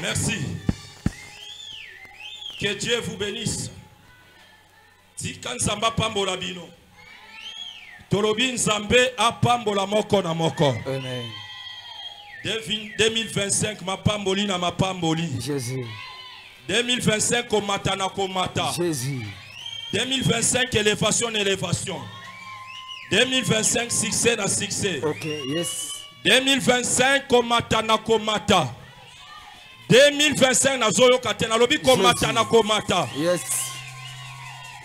Merci. Que Dieu vous bénisse. Tika nzamba pambola bino. Tolobi nzambe apambola moko na moko. Amen. 2025 mapamboli na mapamboli. Jésus. 2025 komata na komata. Jésus. 2025 élévation na élévation. 2025 succès na succès. Ok, yes. 2025 komata na komata. 2025 na zoyo katena lobi komata na komata. Yes.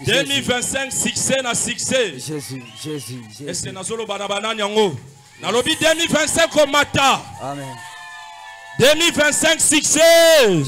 2025 succès na succès. Jésus, Jésus, Jésus. Est-ce que na zolo bana banani yango? Na lobi 2025 komata. Amen. 2025 succès.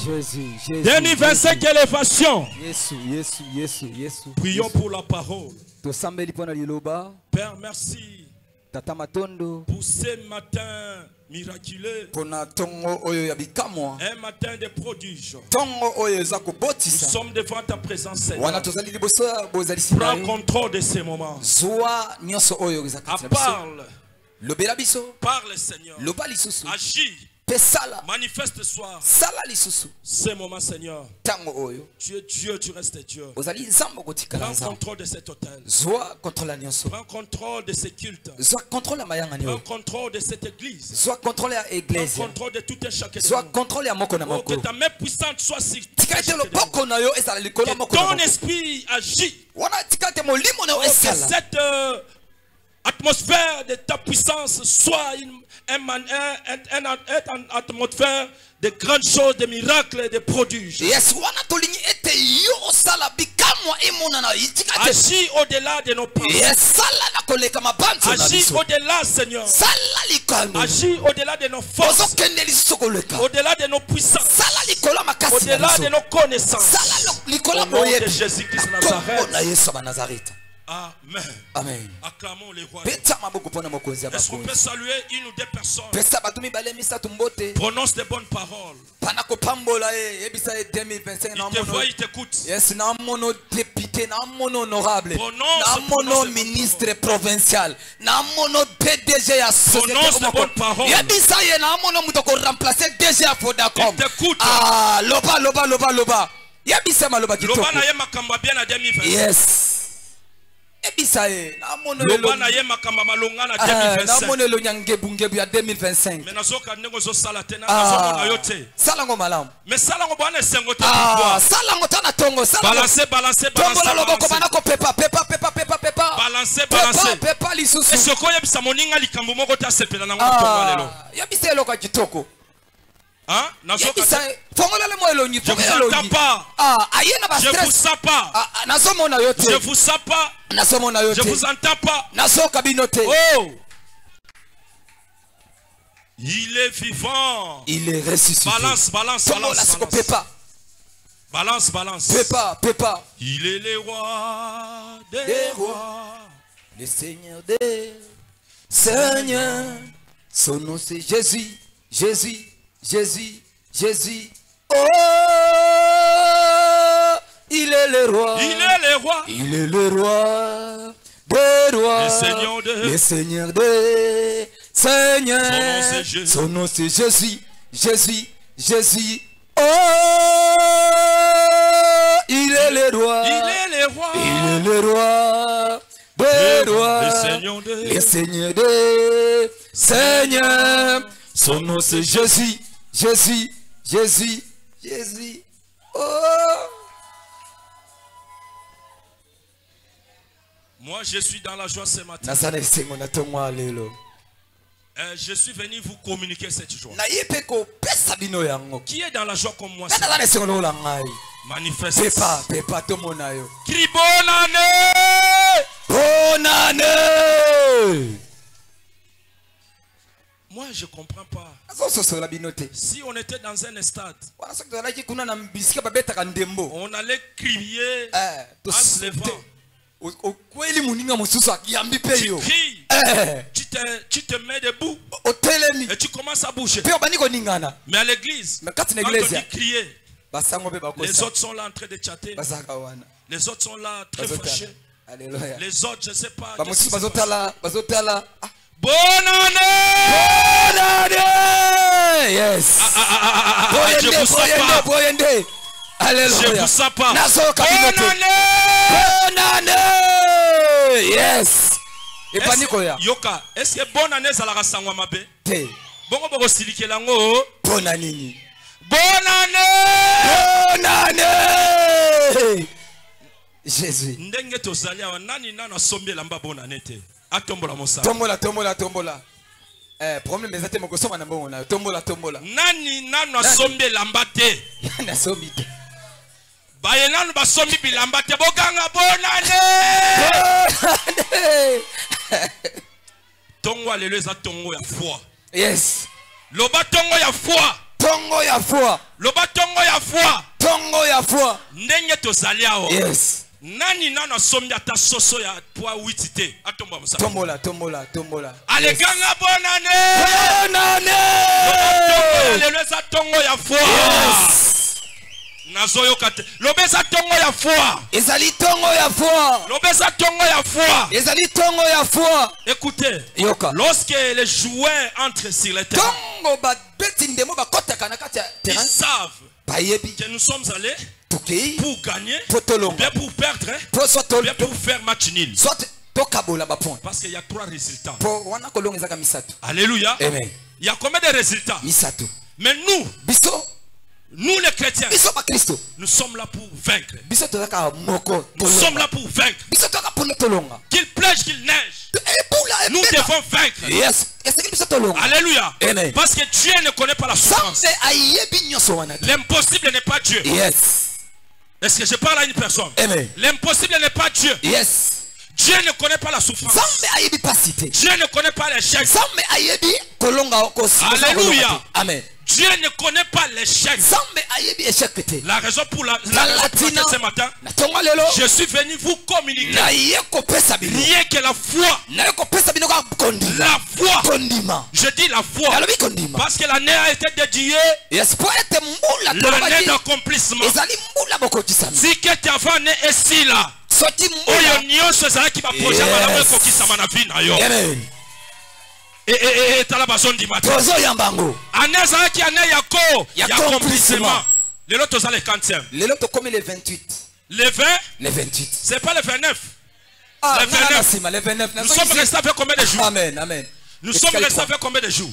Jésus, Jésus. 2025 Jésus. élévation. Yesu, Yesu, Yesu, Yesu. Prions pour la parole. Tosambeli pona liloba. Père, merci Tata Matondo. pour ce matin miraculeux. Pona tongo oyo ya bikamwa. Un matin de prodiges. Tongo oyo za Nous kobotisa. sommes devant ta présence, Seigneur. Wana tozali liboso bozali Prends sima. contrôle de ces moments. Zwa nyonso oyo za katina biso. Parle. Lobela biso. Parle, Seigneur. Loba lisusu. Agis. Pesala. Manifeste soir. Sala lisusu. Ces moments, Seigneur. Tango oyo. Tu es Dieu, tu restes Dieu. Ozali nzambo kotikala Prends nzambo. contrôle de cet hôtel. Zwa contrôle nyonso. Prends contrôle de ces cultes. Zwa contrôle mayanga Prends nyo. contrôle de cette église. Zwa contrôle ya Prends église. contrôle de tout un chacun de Zwa nous. contrôle ya moko na Oh, que moko. ta main puissante soit sur Tikate chacun lo de nous. boko na yo ezala likolo Que moko na ton moko. esprit agit. Wana tikate molimo na yo Oh, que esala. cette atmosphère de ta puissance soit une atmosphère de grandes choses, de miracles et de prodiges. Yes, wana tolingi ete yo sala bikamwa imona na itikate. Agis au-delà de nos pensées. Yes, sala na koleka mabanzo na Agis biso. au-delà, Seigneur. Sala likano. Agis au-delà de nos forces. Ozo kende liso koleka. Au-delà de nos puissances. Sala likola makasi na Au-delà biso. de nos connaissances. Sala likola Au nom de moyebi. Jésus-Christ de Kombo Nazareth. na Yesu ba Nazareth. Amen. Amen. Acclamons les rois. Peta maboko pona mokonzi Est-ce qu'on abakonzi. peut saluer une ou deux personnes? Pesa batumi bale misatu mbote. Prononce de bonnes paroles. Pana kopambola ebisa 2025 na Il te mono. voit, il t'écoute. Yes, na mono député, na mono honorable. Prononce, Na mono prononce ministre provincial. Na mono PDG ya société. Prononce de bonnes paroles. Yebisa ye na mono muto ko remplacer DG à Vodacom. Il t'écoute. Ah, loba. Yebisa maloba kitoko. Lobana ye makamba bien à 2025. Yes. Ebisa ye na mono Lobana ye makamba malonga na na 2025. mono lo nyangebu ya 2025. Mais nazoka ndenge zo sala te na nazomona yo te. Salango malamu. Mais sala ngo bwana esengo te Ah, pouvoir. salango tana tongo, salango. Balancer. Tombola loboko banako pepa. Balancer. Pepa lisusu. Est-ce que yebisa moninga likambo moko ta sepela nango tonga lelo? Yebisa eloko kitoko. Hein? Nazoka Yebisa fongola le moyo longi. Je vous entends pas. Ayena ba Je vous stress. sens pas. Nasomona yo te. Je vous sens pas. Nasomona yo Je te. vous entends pas. Nasoka bino te. Oh! Il est vivant. Il est ressuscité. Balance. Fongola siko pepa. Balance. Pepa. Il est le roi des rois. Le Seigneur des Seigneurs. Son nom c'est Jésus. Oh, il est le roi. Il est le roi des rois. Le Seigneur des Seigneurs. Son nom c'est Jésus. Oh, il est le roi. Il est le roi des rois. Le Seigneur des Seigneurs. Son nom c'est Jésus. Oh. Moi, je suis dans la joie ce matin. Je suis venu vous communiquer cette joie. Qui est dans la joie comme moi? Manifeste. Crie bonne année. Bonne année. Moi, je ne comprends pas. Si on était dans un stade, on allait crier en se levant. Tu te mets debout et tu commences à bouger. Mais à l'église, quand on dit crier, les autres sont là en train de chatter. Les autres sont là très fâchés. Les autres, je ne sais pas. Bonne année! Yes! Bonne Je vous sens pas. Alléluia. Je vous sens pas. Bonne année. Yes. Yoka, est-ce que bonne année ça la rasangwa mabe? Bongo boko silikela ngo. Bonne année. Bonne année. Bonne année. Jésus. Ndenge tozali awa nani nana sombi lamba bonne année te. Atombola mosala. Tombola. Problème ezate moko soma na bongo na tombola. Nani nana sombi lamba te. Na sombi te. Baye nanu ba sombi bilamba te bokanga bonne année. Tongo alelo eza tongo ya foi. Yes. Loba tongo ya foi. Tongo ya foi. Loba tongo ya foi. Tongo ya foi. Ndenge tozali awa. Yes. Nani nana sombi ata soso ya poa 8 te. Atomba musa. Tombola. Alekanga bonne année. Bonne année. Tongo alelo eza tongo ya foi. Yes. Nazoyokate. Lobeza tongo ya foi. Ezali tongo ya foi. Lobeza tongo ya foi. Ezali tongo ya foi. Écoutez. Yoka. Lorsque les joueurs entrent sur le terrain. Tongo ba beti ndemo ba kota kana kati ya terrain. Ils savent. Bayebi. Que nous sommes allés. Pour gagner. Bien pour perdre. Bien pour faire match nul. Soit tokabola ba point. Parce qu'il y a 3 résultats. Pour wana kolonga zaka misato. Alléluia. Amen. Il y a combien de résultats? Misato. Mais nous. Biso. Nous les chrétiens, nous sommes là pour vaincre. Nous sommes là pour vaincre. Qu'il pleuve, qu'il neige. Nous devons vaincre. Yes. Alléluia. Amen. Parce que Dieu ne connaît pas la souffrance. L'impossible n'est pas Dieu. Yes. Est-ce que je parle à une personne? L'impossible n'est pas Dieu. Yes. Dieu ne connaît pas la souffrance. Dieu ne connaît pas l'échec. Alléluia. Amen. Dieu ne connaît pas l'échec. La raison pour la ce matin, je suis venu vous communiquer rien que la foi. La foi. Je dis la foi. Parce que l'année a été dédiée. L'année d'accomplissement. Si que tu as né ici là. Et talabazon di matin. Aneza qui année accomplissement. Les lots les 40e. Les lots comme les 28. Les 20? Les 28. C'est pas les 29. Ah, les 29. Nous sommes restés avec combien de jours? Amen. Nous sommes restés avec combien de jours?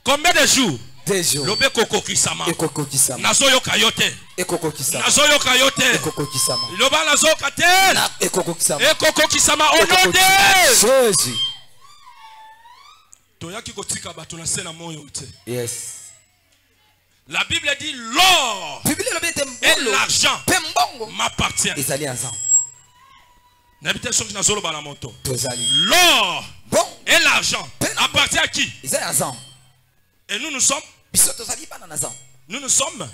Combien de jours? Des jours. Lobe koko kisama. Ekoko kisama. Nazoyo kayote. Ekoko kisama. Nazoyo kayote. Ekoko kisama. Loba nazo kate. Ekoko kisama. Ekoko kisama. Au nom de Jésus. Yes. La Bible dit l'or et l'argent m'appartient. L'or et l'argent appartient à qui? Et nous sommes. Nous sommes.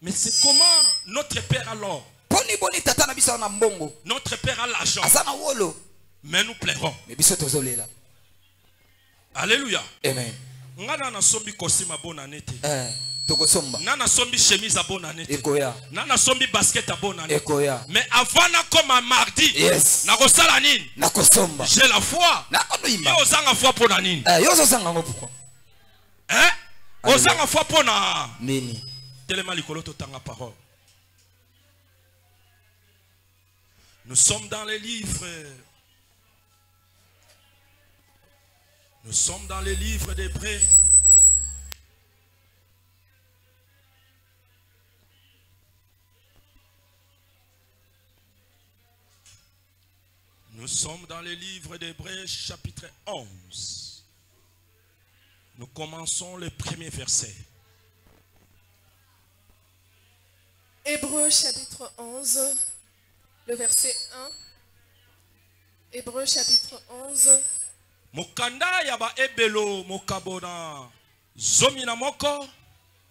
Mais c'est comment notre père a l'or? Notre père a l'argent. Mais nous plairons. Alléluia. Amen. Ngana sombi kosima bonne année. Tokosomba. Nana sombi chemise à bonne année. Ekoya. Nana sombi basket à bonne année. Ekoya. Mais avant na comme un mardi. Yes. Na kosala nini? Na kosomba. J'ai la foi. Na konoima. Yo zanga foi pour na nini? Yo zanga ngo pourquoi? Hein? Ozanga foi pour na nini? Tellement likolo to tanga parole. Nous sommes dans les livres. Nous sommes dans les livres d'Hébreux. Nous sommes dans les livres d'Hébreux chapitre 11. Nous commençons le premier verset. Hébreux chapitre 11, le verset 1. Hébreux chapitre 11.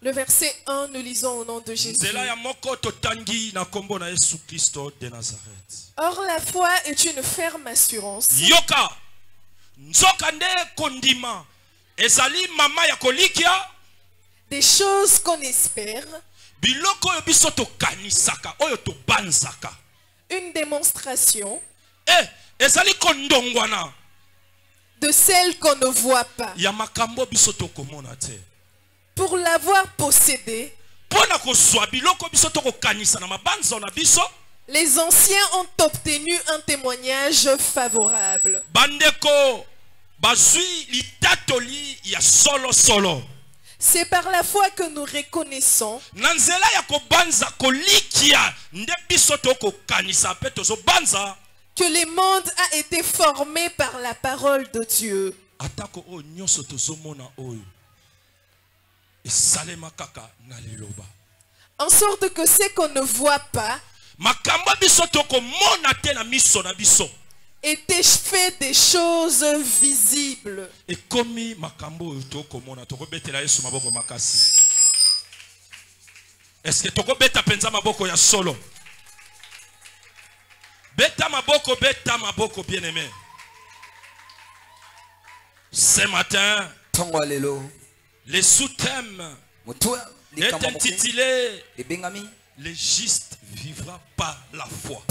Le verset 1, nous lisons au nom de Jésus. Or la foi est une ferme assurance. Yoka nzokande kondima ezali mama ya kolikia des choses qu'on espère. Biloko yo biso to kanisaka oyo to banzaka. Une démonstration ezali kondongwana de celle qu'on ne voit pas. Ya makambo biso to komona te. Pour l'avoir possédé, les anciens ont obtenu un témoignage favorable. C'est par la foi que nous reconnaissons que le monde a été formé par la parole de Dieu. En sorte que ce qu'on ne voit pas était fait des choses visibles. Est-ce que toko beta penza maboko ya solo? Beta maboko bien-aimé. Ce matin, les sous-thèmes est intitulé "Le juste vivra par la foi".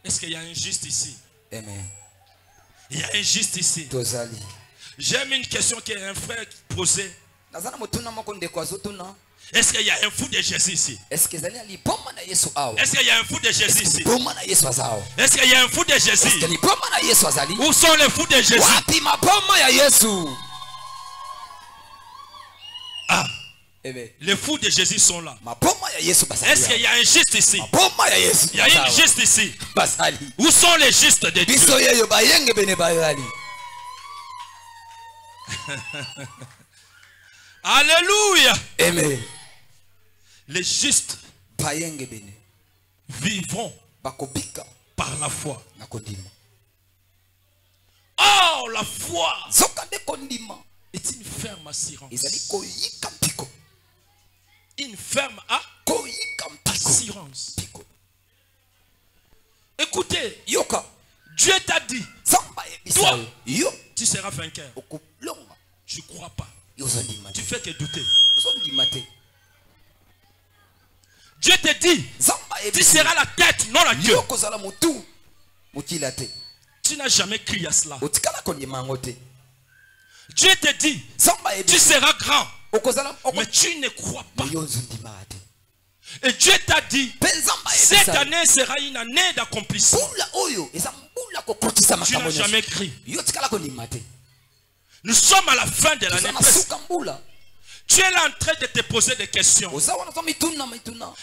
Est-ce qu'il y a un juste ici? Amen. Il y a un juste ici. J'aime une question qu'un frère posait. Est-ce qu'il y a un fou de Jésus ici? Est-ce qu'il y a un fou de Jésus ici? Est-ce qu'il y a un fou de Jésus? Où sont les fous de Jésus? Ah, les fous de Jésus sont là. Est-ce qu'il y a un juste ici? Il y a une juste ici. Où sont les justes de Dieu? Alléluia. Amen. Les justes vivront par la foi. Oh, la foi est une ferme assurance. Une ferme assurance. Écoutez, Dieu t'a dit, toi, tu seras vainqueur. Tu ne crois pas. Tu fais que douter. Dieu te dit, tu seras la tête, non la queue. Tu n'as jamais crié à cela. Dieu te dit, tu seras grand, mais tu ne crois pas. Et Dieu t'a dit, cette année sera une année d'accomplissement. Tu n'as jamais crié. Nous sommes à la fin de l'année. Tu es là en train de te poser des questions.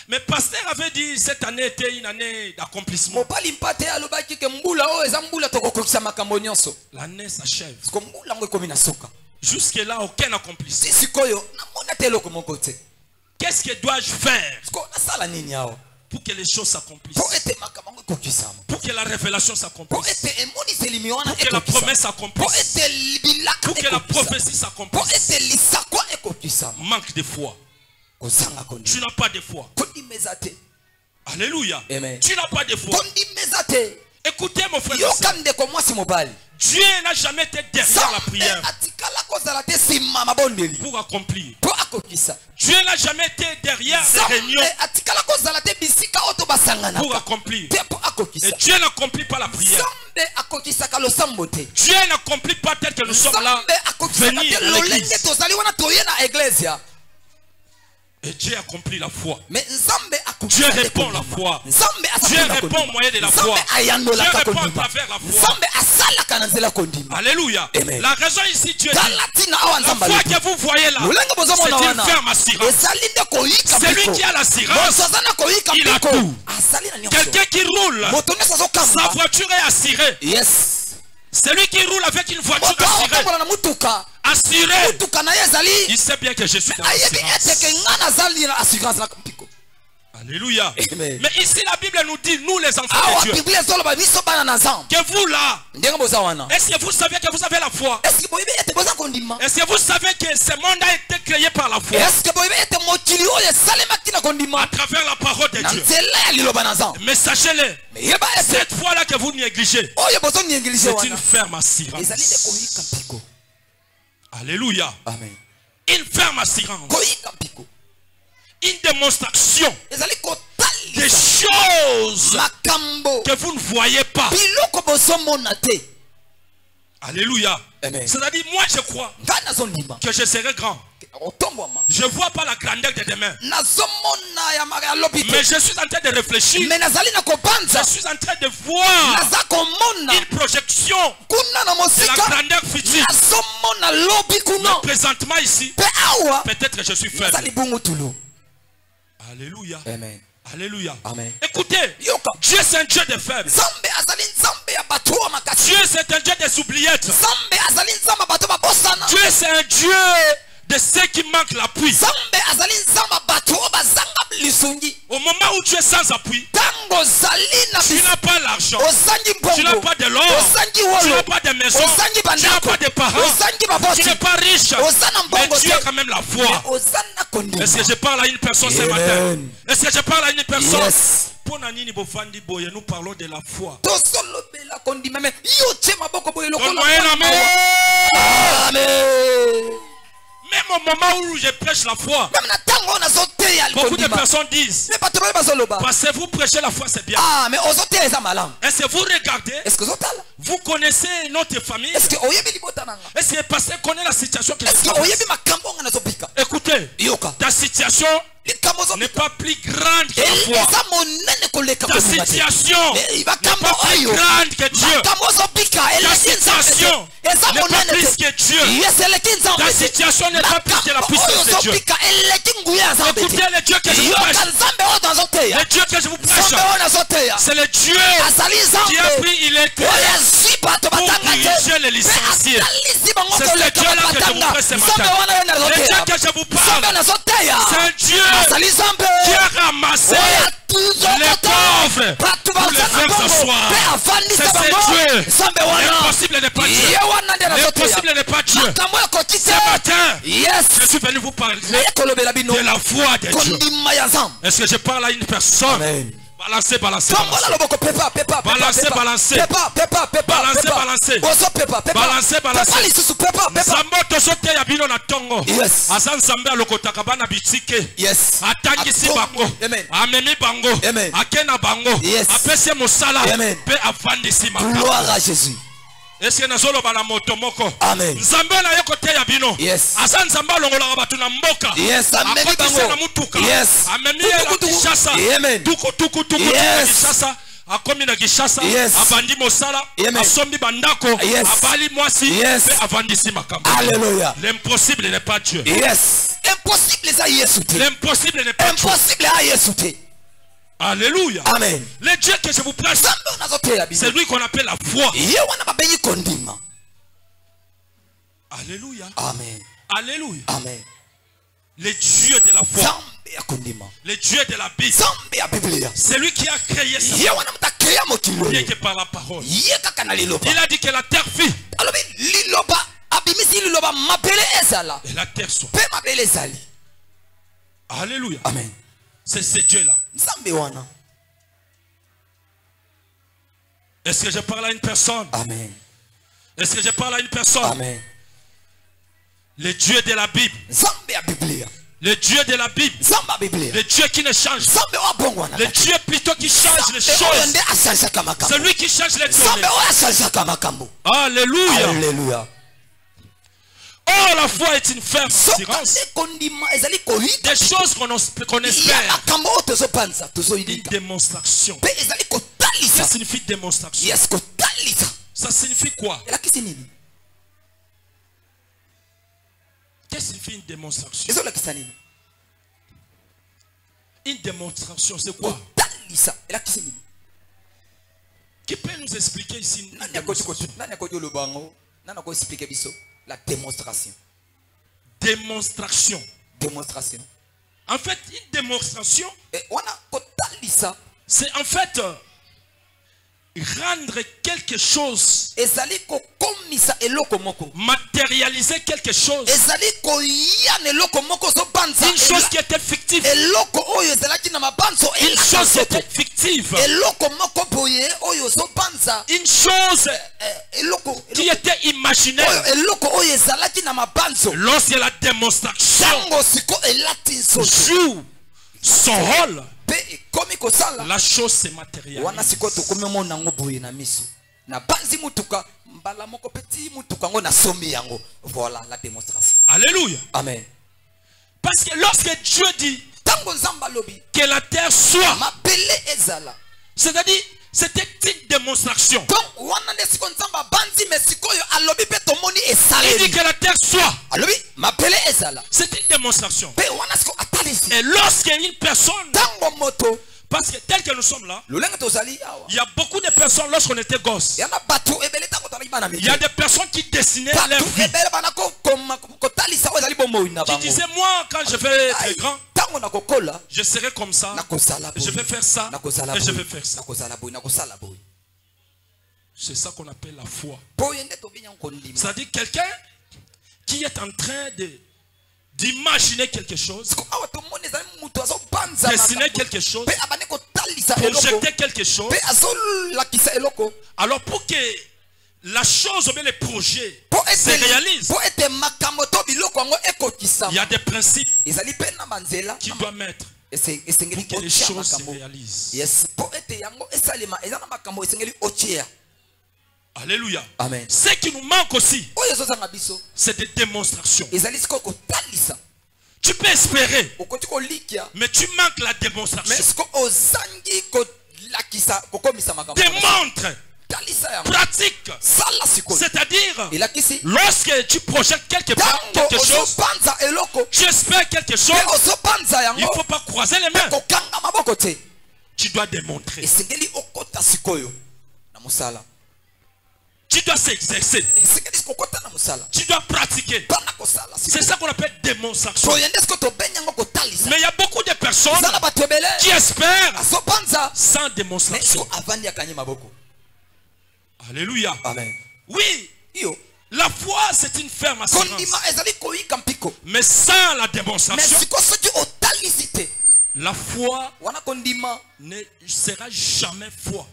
Mais pasteur avait dit cette année était une année d'accomplissement. L'année s'achève. Jusque-là, aucun accomplissement. Qu'est-ce que dois-je faire pour que les choses s'accomplissent? Pour que la révélation s'accomplisse? Pour que la promesse s'accomplisse? Pour que la prophétie s'accomplisse? Manque de foi. Tu n'as pas de foi. Alléluia. Tu n'as pas de foi. Écoutez mon frère. Dieu n'a jamais été derrière la prière pour accomplir. Dieu n'a jamais été derrière les réunions pour accomplir. Et Dieu n'accomplit pas la prière. Dieu n'accomplit pas tel que nous sommes là venir à l'église. Et Dieu accomplit la foi. Dieu répond la foi. Dieu répond au moyen de la foi. Dieu répond à travers la foi. Alléluia. La raison ici, Dieu dit, la foi que vous voyez là, c'est une ferme assurance. Celui qui a l'assurance, il a tout. Quelqu'un qui roule, sa voiture est assurée. Celui qui roule avec une voiture assurée, il sait bien que je suis dans l'assurance. Alléluia. Mais ici la Bible nous dit, nous les enfants de Dieu, que vous là, est-ce que vous savez que vous avez la foi? Est-ce que vous savez que ce monde a été créé par la foi? À travers la parole de Dieu. Mais sachez-le, cette foi-là que vous négligez, c'est une ferme assurance. Alléluia. Une ferme assurance. Une démonstration des choses que vous ne voyez pas. Alléluia. C'est-à-dire, moi je crois que je serai grand. Je ne vois pas la grandeur de demain. Mais je suis en train de réfléchir. Je suis en train de voir une projection de la grandeur future. Mais présentement ici, peut-être que je suis faible. Alléluia. Amen. Alléluia. Amen. Écoutez, Dieu c'est un Dieu de faibles. Dieu c'est un Dieu des oubliettes. Dieu c'est un Dieu de ceux qui manquent l'appui. Au moment où tu es sans appui, tu n'as pas l'argent, tu n'as pas de l'or, tu n'as pas de maison, tu n'as pas de parents, tu n'es pas riche, mais tu as quand même la foi. Est-ce que je parle à une personne ce matin? Est-ce que je parle à une personne? Pour nous parlons de la foi. Même au moment où je prêche la foi, beaucoup de personnes disent, parce que vous prêchez la foi, c'est bien. Est-ce que vous regardez? Vous connaissez notre famille? Est-ce que le pasteur connaît la situation que je traverse? Écoutez, ta situation n'est pas plus grande que la foi. Ta situation n'est pas plus grande que Dieu. Ta situation n'est pas plus que Dieu. Ta situation n'est pas plus que la puissance de Dieu. Écoutez le Dieu que je vous prêche. Le Dieu que je vous prêche, c'est le Dieu qui a pris il est pour diriger les licenciés. C'est ce Dieu-là que je vous prêche ce matin. Le Dieu que je vous parle, c'est un Dieu qui a ramassé les pauvres pour les faire s'asseoir. C'est ce Dieu. L'impossible n'est pas Dieu. L'impossible n'est pas Dieu. Ce matin, je suis venu vous parler de la foi de Dieu. Est-ce que je parle à une personne? Amen. Balancez, balancez, balancez. Balancez, balancez. Balancez, balancez. Balancez, balancez. Nzambe tozote ya bino na tongo. Asa nzambe alokotaka bana bitike. Atangisi bango. Amemi bango. Akena bango. Apese mosala. Pe avandisi makambo. Gloire à Jésus. Est-ce que nazolo bana moto moko? Amen. Nzambe na yokote ya bino. Asa nzambe alongolaka batu na mboka. Amemi bango. Na mutuka. Amemi la Kishasa. Tuku Kishasa. Akomi na Kishasa. Abandi mosala. Asombi bandako. Abali mwasi. Pe avandisi makambo. Alléluia. L'impossible n'est pas Dieu. Impossible c'est Yesu. L'impossible n'est pas Dieu. Impossible à Yesu. Alléluia. Amen. Le Dieu que je vous prêche, c'est lui qu'on appelle la foi. Alléluia. Amen. Alléluia. Amen. Le Dieu de la foi. Le Dieu de la Bible. C'est lui qui a créé ça. Rien que par la parole. Il a dit que la terre fit. Et la terre soit. Alléluia. Amen. C'est ce Dieu-là. Est-ce que je parle à une personne? Amen. Est-ce que je parle à une personne? Amen. Le Dieu de la Bible. Le Dieu de la Bible. Le Dieu qui ne change pas. Le Dieu plutôt qui change les choses. Celui qui change les choses. Alléluia. Alléluia. Oh, la foi est une ferme assurance. Des choses qu'on espère. Une démonstration. Ça signifie démonstration. Ça signifie quoi? Qu'est-ce que signifie une démonstration? Une démonstration, c'est quoi? Qui peut nous expliquer ici une démonstration? La démonstration. Démonstration. Démonstration. En fait, une démonstration, c'est en fait rendre quelque chose, matérialiser quelque chose, une chose qui était fictive, une chose qui était fictive, une chose qui était imaginaire. Lorsque la démonstration joue son rôle, la chose se matérialise. Voilà la démonstration. Alléluia. Amen. Parce que lorsque Dieu dit que la terre soit, c'est-à-dire c'était une démonstration. Il dit que la terre soit. C'est une démonstration. Et lorsque une personne, parce que tel que nous sommes là, il y a beaucoup de personnes lorsqu'on était gosse. Il y a des personnes qui dessinaient leur vie. Qui disaient, moi quand je vais être grand, je serai comme ça, je vais faire ça, et je vais faire ça. C'est ça qu'on appelle la foi. C'est-à-dire quelqu'un qui est en train d'imaginer quelque chose, dessiner quelque chose, projeter quelque chose. Alors pour que la chose ou bien les projets se réalisent, il y a des principes qu'il doit mettre pour que les choses se réalisent. Alléluia. Amen. Ce qui nous manque aussi, c'est des démonstrations. Tu peux espérer, mais tu manques la démonstration. Démontre, pratique. C'est-à-dire, lorsque tu projettes quelque chose, tu espères quelque chose, il ne faut pas croiser les mains. Tu dois démontrer. Tu dois s'exercer. Tu dois pratiquer. C'est ça qu'on appelle démonstration. Mais il y a beaucoup de personnes qui espèrent sans démonstration. Alléluia. Amen. Oui. La foi, c'est une ferme assurance. Mais sans la démonstration, la foi ne sera jamais foi.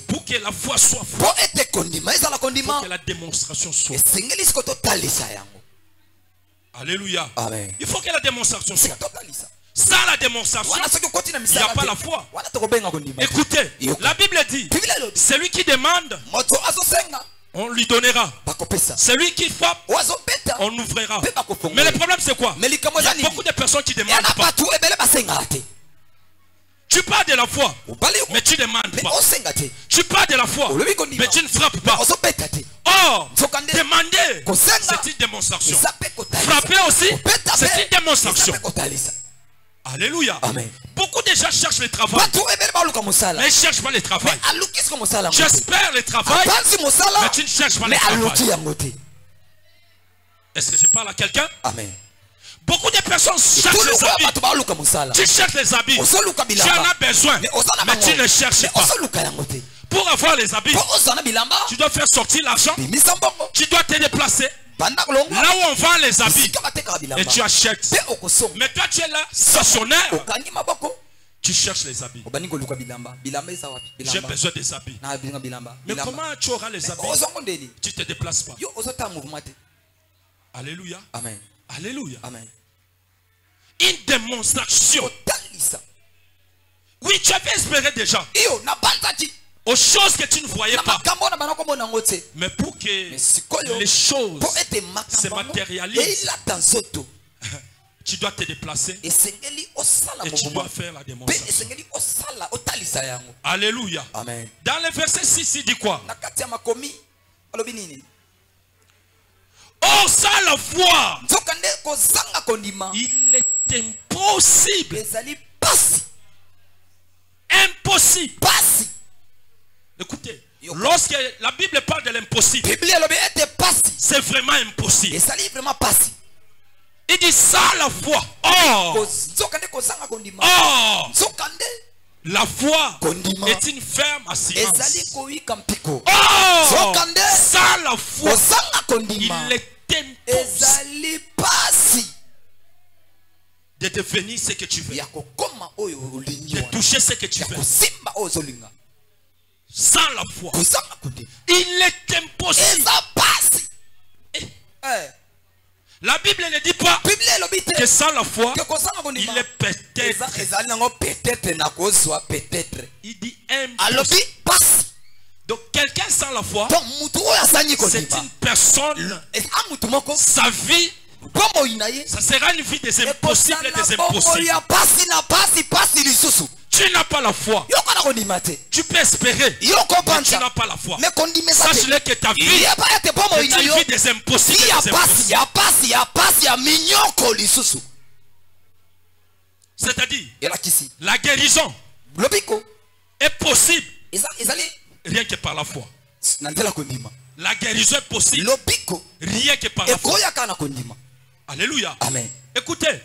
Pour que la foi soit foi, il faut que la démonstration soit. Alléluia. Amen. Il faut que la démonstration soit. Sans la démonstration, il n'y a pas la foi. Écoutez, la Bible dit, celui qui demande, on lui donnera. Celui qui frappe, on ouvrira. Mais le problème c'est quoi? Il y a beaucoup de personnes qui demandent pas. Tu parles de la foi, mais tu ne demandes pas. Tu parles de la foi, mais tu ne frappes pas. Or, demander, c'est une démonstration. Frapper aussi, c'est une démonstration. Alléluia. Amen. Beaucoup de gens cherchent le travail, mais ils ne cherchent pas le travail. J'espère le travail, mais tu ne cherches pas le travail. Est-ce que je parle à quelqu'un? Amen. Beaucoup de personnes cherchent les habits. Tu cherches les habits. Tu en as besoin, mais tu ne cherches pas. Pour avoir les habits, tu dois faire sortir l'argent. Tu dois te déplacer là où on vend les habits et tu achètes. Mais toi tu es là, stationnaire. Tu cherches les habits. J'ai besoin des habits. Mais comment tu auras les habits? Tu ne te déplaces pas. Alléluia. Amen. Alléluia. Amen. Une démonstration. Oui, tu avais espéré déjà aux choses que tu ne voyais pas. Mais pour que les choses se matérialisent, tu dois te déplacer et tu dois faire la démonstration. Alléluia. Amen. Dans le verset 6, il dit quoi? Oh, sans la foi, il est impossible. Impossible. Écoutez, lorsque la Bible parle de l'impossible, c'est vraiment impossible. Il dit sans la foi. Oh, la foi est une ferme assurance. Oh, sans la foi, il est impossible de devenir ce que tu veux, de toucher ce que tu veux. Sans la foi, il est impossible. La Bible ne dit pas que sans la foi, il est peut-être. Il dit impossible. Donc quelqu'un sans la foi, c'est une personne, sa vie, ça sera une vie des impossibles et des impossibles. Tu n'as pas la foi. Tu peux espérer, mais tu n'as pas la foi. Sache-le que ta vie est une vie des impossibles et des impossibles. C'est-à-dire, la guérison est possible rien que par la foi. La guérison est possible rien que par la foi. Alléluia. Amen. Écoutez,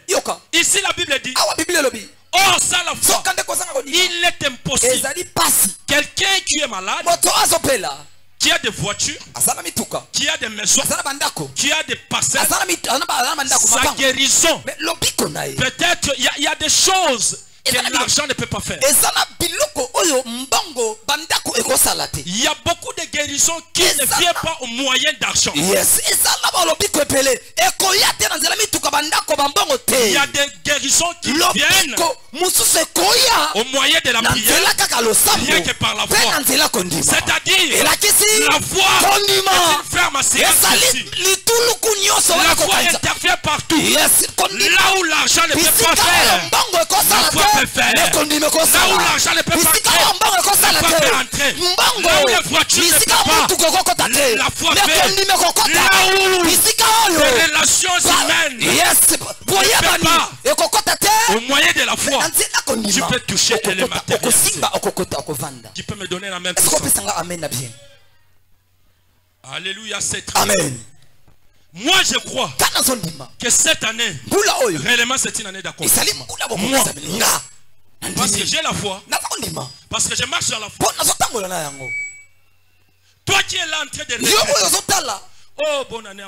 ici la Bible dit, oh, sans la foi, il est impossible. Quelqu'un qui est malade, qui a des voitures, qui a des maisons, qui a des parcelles, sa guérison, peut-être il y a des choses que l'argent ne peut pas faire. Il y a beaucoup de guérisons qui ne viennent pas au moyen d'argent. Il y a des guérisons qui viennent au moyen de la prière, rien que par la foi. C'est-à-dire, la foi est une ferme assurance ici. La foi intervient partout. Là où l'argent ne peut pas faire, la foi peut faire. Là où l'argent ne peut pas faire, la foi peut entrer. Là où les voitures ne peuvent pas, la foi fait. Là où les relations humaines ne peuvent pas, au moyen de la foi, tu peux toucher les matériels. Tu peux me donner la même chose. Alléluia, c'est très bien. Moi je crois que cette année, réellement c'est une année d'accomplissement. Moi, parce que j'ai la foi, parce que je marche dans la foi. Toi qui es là en train de répéter, oh bonne année,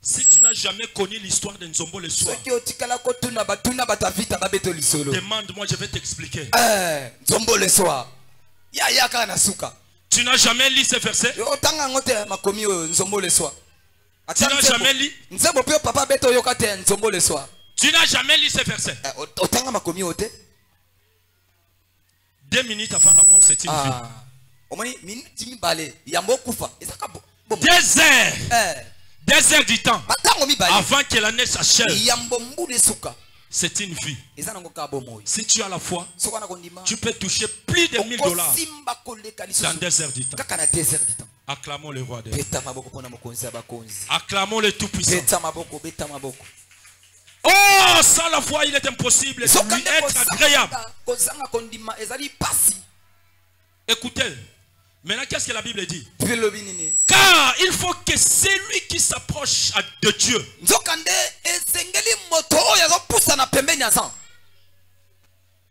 si tu n'as jamais connu l'histoire de Nzombo le soir, demande-moi, je vais t'expliquer. Nzombo le soir. Tu n'as jamais lu ce verset? Tu n'as jamais lu? Tu n'as jamais lu ce verset? 2 minutes avant la mort, c'est une vie. 2 heures du temps avant que l'année s'achève, c'est une vie. Si tu as la foi, tu peux toucher plus de $1000 dans 2 heures du temps. Acclamons le roi des rois. Acclamons le tout-puissant. Oh, sans la foi, il est impossible de lui être agréable. Écoutez, maintenant qu'est-ce que la Bible dit? Car il faut que celui qui s'approche de Dieu,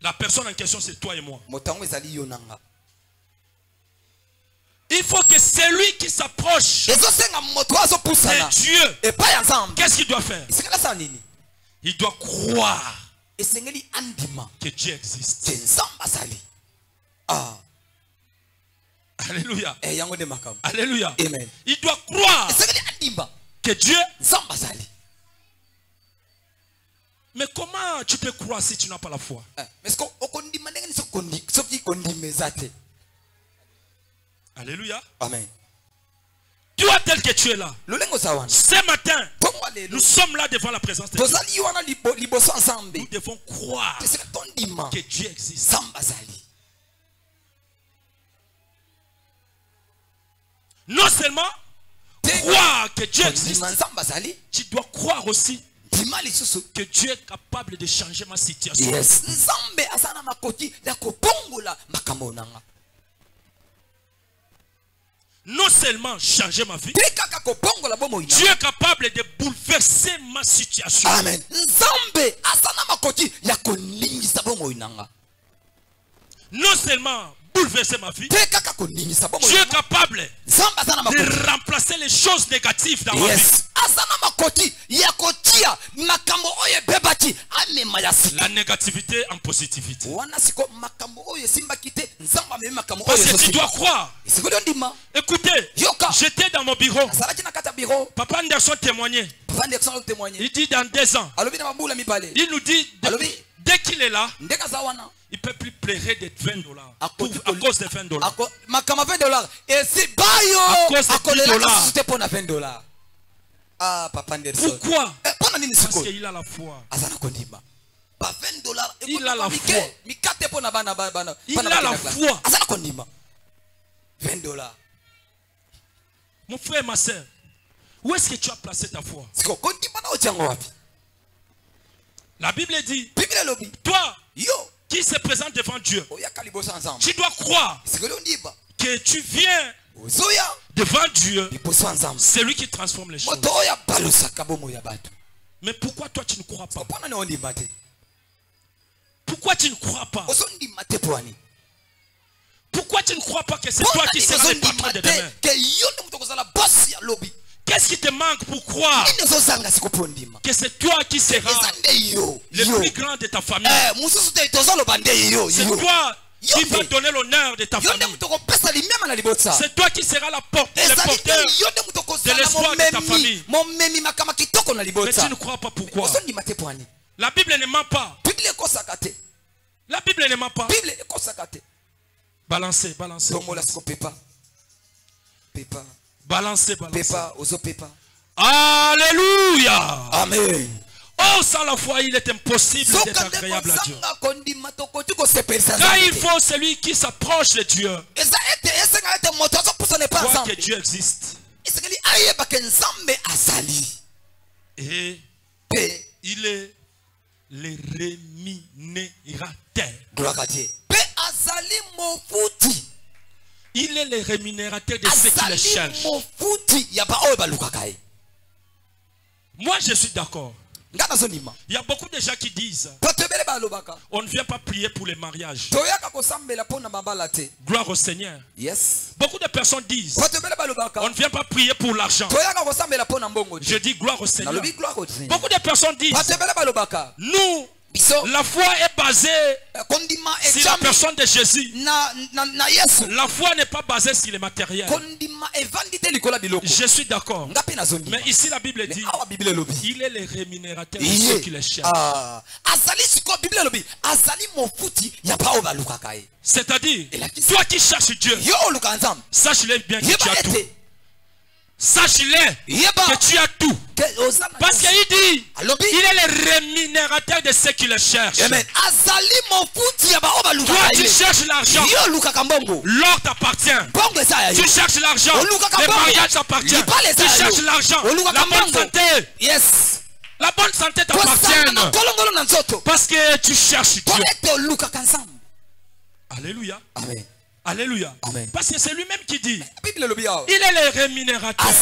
la personne en question c'est toi et moi. Il faut que celui qui s'approche de Dieu, qu'est-ce qu'il doit faire? Il doit croire que Dieu existe. Alléluia. Alléluia. Amen. Il doit croire que Dieu. Mais comment tu peux croire si tu n'as pas la foi? Alléluia. Amen. Toi tel que tu es là, ce matin, nous sommes là devant la présence de Dieu. Nous devons croire que Dieu existe. Non seulement croire que Dieu existe, tu dois croire aussi que Dieu est capable de changer ma situation. Non seulement changer ma vie, Dieu est capable de bouleverser ma situation. Amen. Non seulement bouleverser ma vie, Dieu est capable de remplacer les choses négatives dans ma vie. La négativité en positivité. Parce que tu dois croire. Écoutez, j'étais dans mon bureau. Papa Anderson témoignait. Il dit dans 2 ans. Il nous dit, dès qu'il est là, il ne peut plus pleurer de $20 à cause de $20. À cause de $20. Ah, Papa Anderson. Pourquoi? Parce qu'il a la foi. Il a la foi. Il a la foi. $20. Mon frère et ma soeur, où est-ce que tu as placé ta foi? La Bible dit, toi qui se présente devant Dieu, tu dois croire que tu viens devant Dieu. C'est lui qui transforme les choses. Mais pourquoi toi tu ne crois pas? Pourquoi tu ne crois pas? Pourquoi tu ne crois pas que c'est toi qui seras le patron de demain? Qu'est-ce qui te manque pour croire que c'est toi qui seras le plus grand de ta famille? C'est toi qui va donner l'honneur de ta famille. C'est toi qui seras le porteur de l'espoir de ta famille. Mais tu ne crois pas pourquoi? La Bible ne ment pas. La Bible ne ment pas. Balancez. Balancez. Alléluia. Amen. Oh, sans la foi, il est impossible d'être agréable à Dieu. Car il faut celui qui s'approche de Dieu. Croire que Dieu existe. Et il est le rémunérateur. Gloire à Dieu. Il est le rémunérateur de ceux qui le cherchent. Moi, je suis d'accord. Il y a beaucoup de gens qui disent on ne vient pas prier pour les mariages. Gloire au Seigneur. Yes. Beaucoup de personnes disent on ne vient pas prier pour l'argent. Je dis gloire au Seigneur. Beaucoup de personnes disent nous, la foi est basée sur la personne de Jésus. La foi n'est pas basée sur les matériels. Je suis d'accord. Mais ici la Bible dit il est le rémunérateur de ceux qui le cherchent. C'est-à-dire, toi qui cherches Dieu, sache-le bien que tu as tout. Sache-le que tu as tout. Parce qu'il dit il est le rémunérateur de ceux qui le cherchent. Toi tu cherches l'argent, l'or t'appartient. Tu cherches l'argent, le mariage t'appartient. Tu cherches l'argent, la bonne santé. La bonne santé t'appartient. Parce que tu cherches Dieu. Alléluia. Amen. Alléluia. Amen. Parce que c'est lui-même qui dit il est le rémunérateur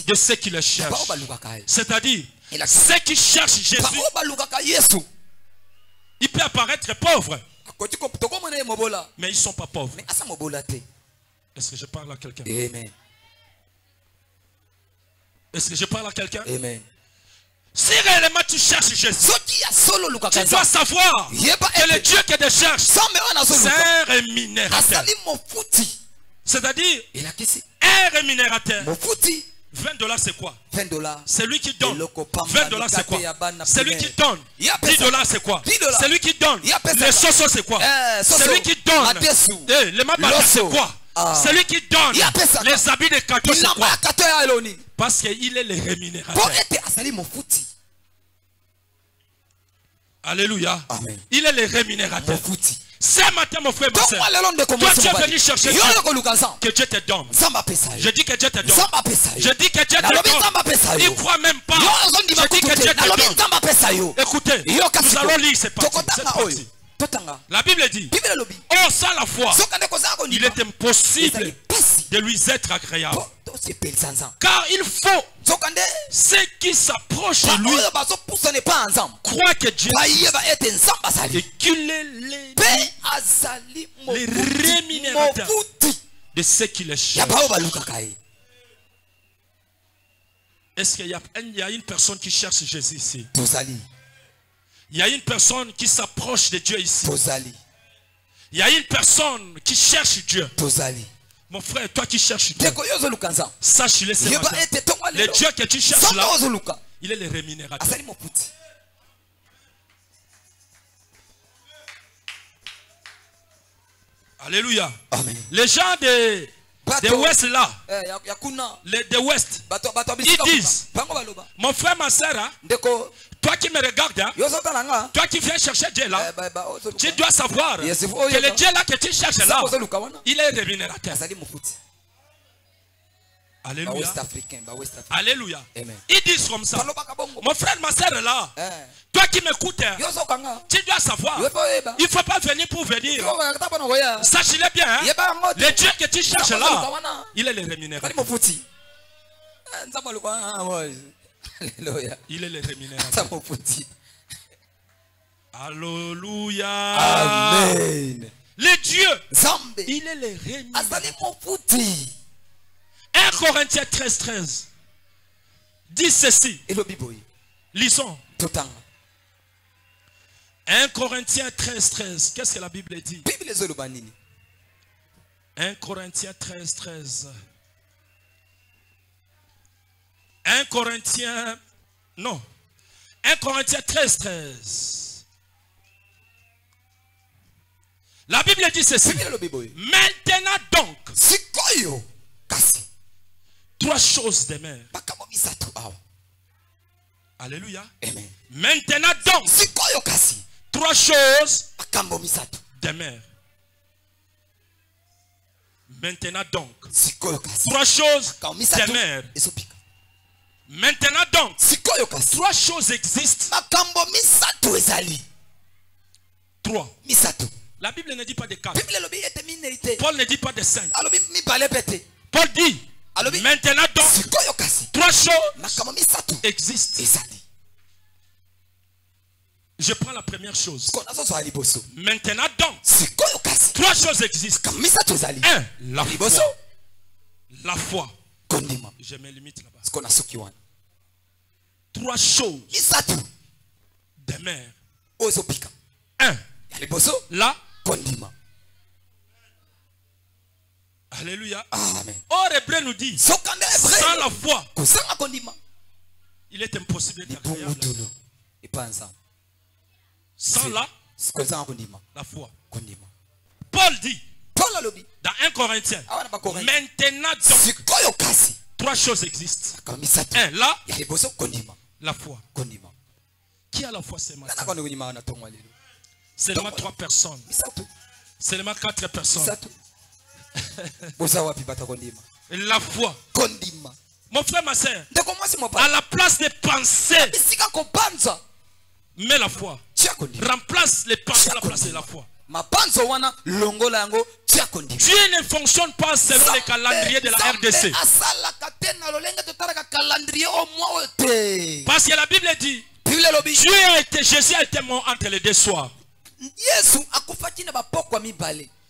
de ceux qui le cherchent. C'est-à-dire ceux qui cherchent Jésus. Il peut apparaître pauvre, mais ils ne sont pas pauvres. Est-ce que je parle à quelqu'un? Amen. Est-ce que je parle à quelqu'un? Amen. Si réellement tu cherches Jésus, tu dois savoir que le Dieu que tu cherches, c'est un rémunérateur. C'est-à-dire, un rémunérateur. $20 c'est quoi? C'est lui qui donne. $20 c'est quoi? C'est lui qui donne. $10 c'est quoi? C'est lui qui donne. Les sauces c'est quoi? C'est lui qui donne. Les mabata c'est quoi? C'est lui qui donne. Les habits de cadeaux c'est quoi? Parce qu'il est le rémunérateur. Alléluia. Amen. Il est le rémunérateur. Ce matin, mon frère, ma soeur, toi tu es venu chercher Dieu. Que Dieu te donne. Je dis que Dieu te donne. Je dis que Dieu te donne. Il ne croit même pas. Je dis que Dieu te donne. Écoutez, nous allons lire cette partie. La Bible dit oh, sans la foi, il est impossible de lui être agréable. Car il faut ceux qui s'approchent de lui croient que Dieu et qu'il est le rémunérateur de ceux qui le cherchent. Est-ce qu'il y a une personne qui cherche Jésus ici? Il y a une personne qui s'approche de Dieu ici. Il y a une personne qui cherche Dieu. Mon frère, toi qui cherches Dieu, sache-le ce matin. Le Dieu que tu cherches là, il est le rémunérateur. Alléluia. Amen. Les gens de West là, de West, ils disent, mon frère, ma soeur, toi qui me regardes, toi qui viens chercher Dieu là, tu dois savoir que le Dieu là que tu cherches là, il est rémunérateur. Alléluia. Alléluia. Ils disent comme ça. Mon frère, ma soeur là, toi qui m'écoutes, tu dois savoir, il ne faut pas venir pour venir. Sache-le bien, hein? Le Dieu que tu cherches là, il est le rémunérateur. Il est le rémunérateur. Alléluia. Amen. Le Dieu, il est le rémunérateur. 1 Corinthiens 13:13 dit ceci. Lisons. 1 Corinthiens 13:13. Qu'est-ce que la Bible dit? 1 Corinthiens 13:13. 1 Corinthiens 13:13. La Bible dit ceci. Maintenant donc, trois choses demeurent. Alléluia. Amen. Maintenant donc, trois choses demeurent. Maintenant donc, trois choses demeurent. Maintenant donc, trois choses existent. Trois. La Bible ne dit pas de quatre. Paul ne dit pas de cinq. Paul dit, maintenant donc, trois choses existent. Je prends la première chose. Maintenant donc, trois choses existent. Un, la foi. La foi. Je me limite là-bas. Trois choses demeurent. Un, la Alléluia. Amen. Or, Hébreu nous dit, sans la foi, il est impossible d'être agréable. Sans la foi. Paul dit, dans 1 Corinthiens, maintenant donc, trois choses existent. Un, la foi. Qui a la foi ce matin? Seulement 3 personnes. Seulement 4 personnes. La foi. Mon frère, ma soeur, à la place de penser, mais la foi. Remplace les pensées à la place de la foi. Dieu ne fonctionne pas selon les calendriers de la RDC. Parce que la Bible dit, Jésus a été mort entre les deux soirs.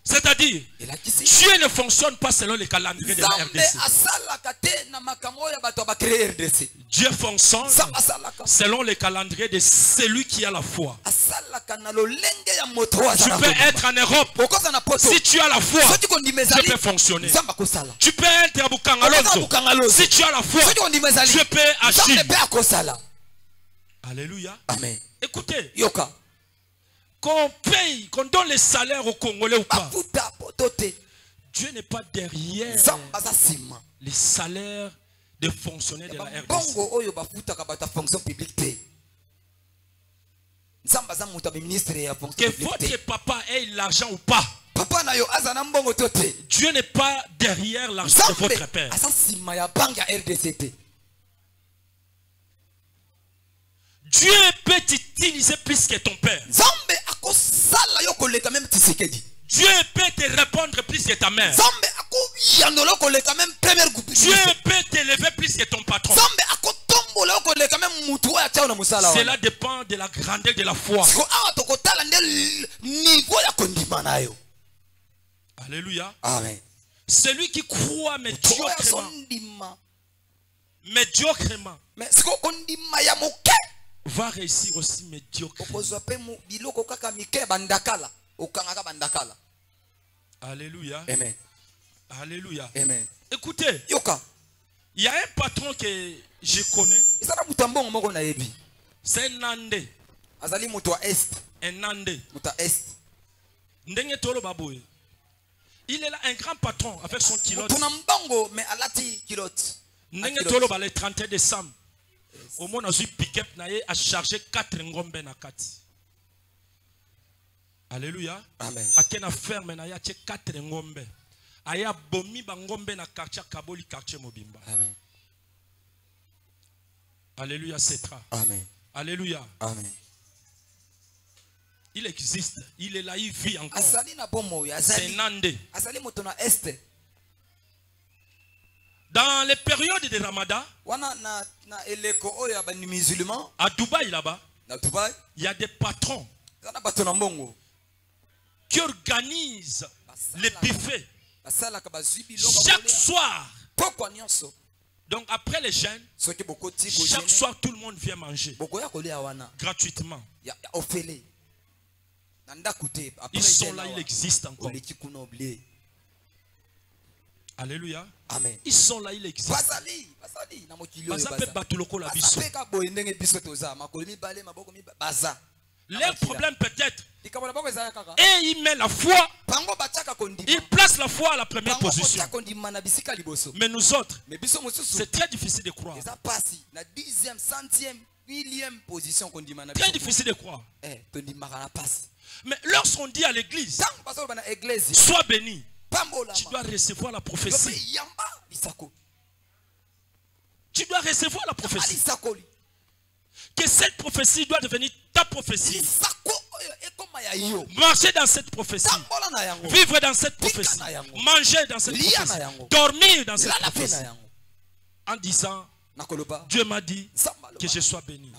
C'est-à-dire, Dieu ne fonctionne pas selon les calendriers de la RDC. Dieu fonctionne selon les calendriers de celui qui a la foi. Tu peux être en Europe. Si tu as la foi, tu peux fonctionner. Tu peux être à Bukangalonzo. Si tu as la foi, tu peux agir. Alléluia. Amen. Écoutez. Qu'on paye, qu'on donne les salaires aux Congolais ou pas, Dieu n'est pas derrière les salaires des fonctionnaires de la RDC. Que votre papa ait l'argent ou pas, Dieu n'est pas derrière l'argent de votre père. Dieu peut t'utiliser plus que ton père. Dieu peut te répondre plus que ta mère. Dieu peut t'élever plus que ton patron. Cela dépend de la grandeur de la foi. Alléluia. Amen. Celui qui croit médiocrement médiocrement va réussir aussi médiocrement. Alléluia. Amen. Alléluia. Amen. Écoutez, il y a un patron que je connais. C'est un Nandé. Un Nandé. Il est là, un grand patron avec son kilote. Le 31 décembre, au moins, on a eu pick-up à charger 4 ngombe na kati. Alléluia. Amen. A quelle ferme na ya 4 ngombe. Aya bomi ba ngombe na quartier Kaboli quartier Mobimba. Amen. Alléluia, c'est ça. Amen. Alléluia. Amen. Il existe. Il est là, il vit encore. C'est Nandé. Dans les périodes de Ramadan, à Dubaï là-bas, il y a des patrons qui organisent les buffets chaque soir. Donc après les jeûnes, chaque soir tout le monde vient manger gratuitement. Ils sont là, ils existent encore. Alléluia. Amen. Ils sont là, ils existent. Leur problème peut-être, et il met la foi, il place la foi à la première position. Mais nous autres, c'est très difficile de croire. Très difficile de croire. Mais lorsqu'on dit à l'église, sois béni, tu dois recevoir la prophétie. Tu dois recevoir la prophétie. Que cette prophétie doit devenir ta prophétie. Marcher dans cette prophétie. Vivre dans cette prophétie. Manger dans cette prophétie. Dormir dans cette prophétie. En disant, Dieu m'a dit que je sois béni.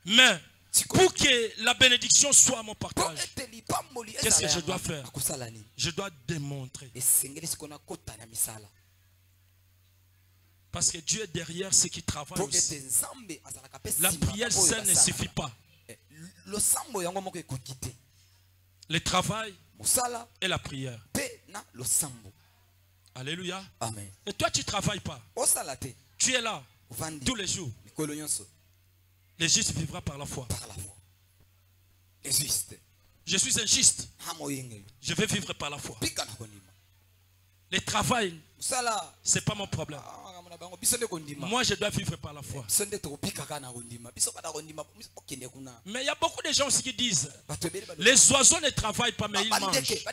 Mais pour que la bénédiction soit mon partage, qu'est-ce que je dois faire? Je dois démontrer. Parce que Dieu est derrière ceux qui travaillent aussi. La prière seule ne suffit pas. Le travail et la prière. Alléluia. Amen. Et toi, tu ne travailles pas. Tu es là tous les jours. Le juste vivra par la foi. Je suis un juste. Je vais vivre par la foi. Le travail, ce n'est pas mon problème. Moi, je dois vivre par la foi. Mais il y a beaucoup de gens aussi qui disent, les oiseaux ne travaillent pas, mais ils mangent.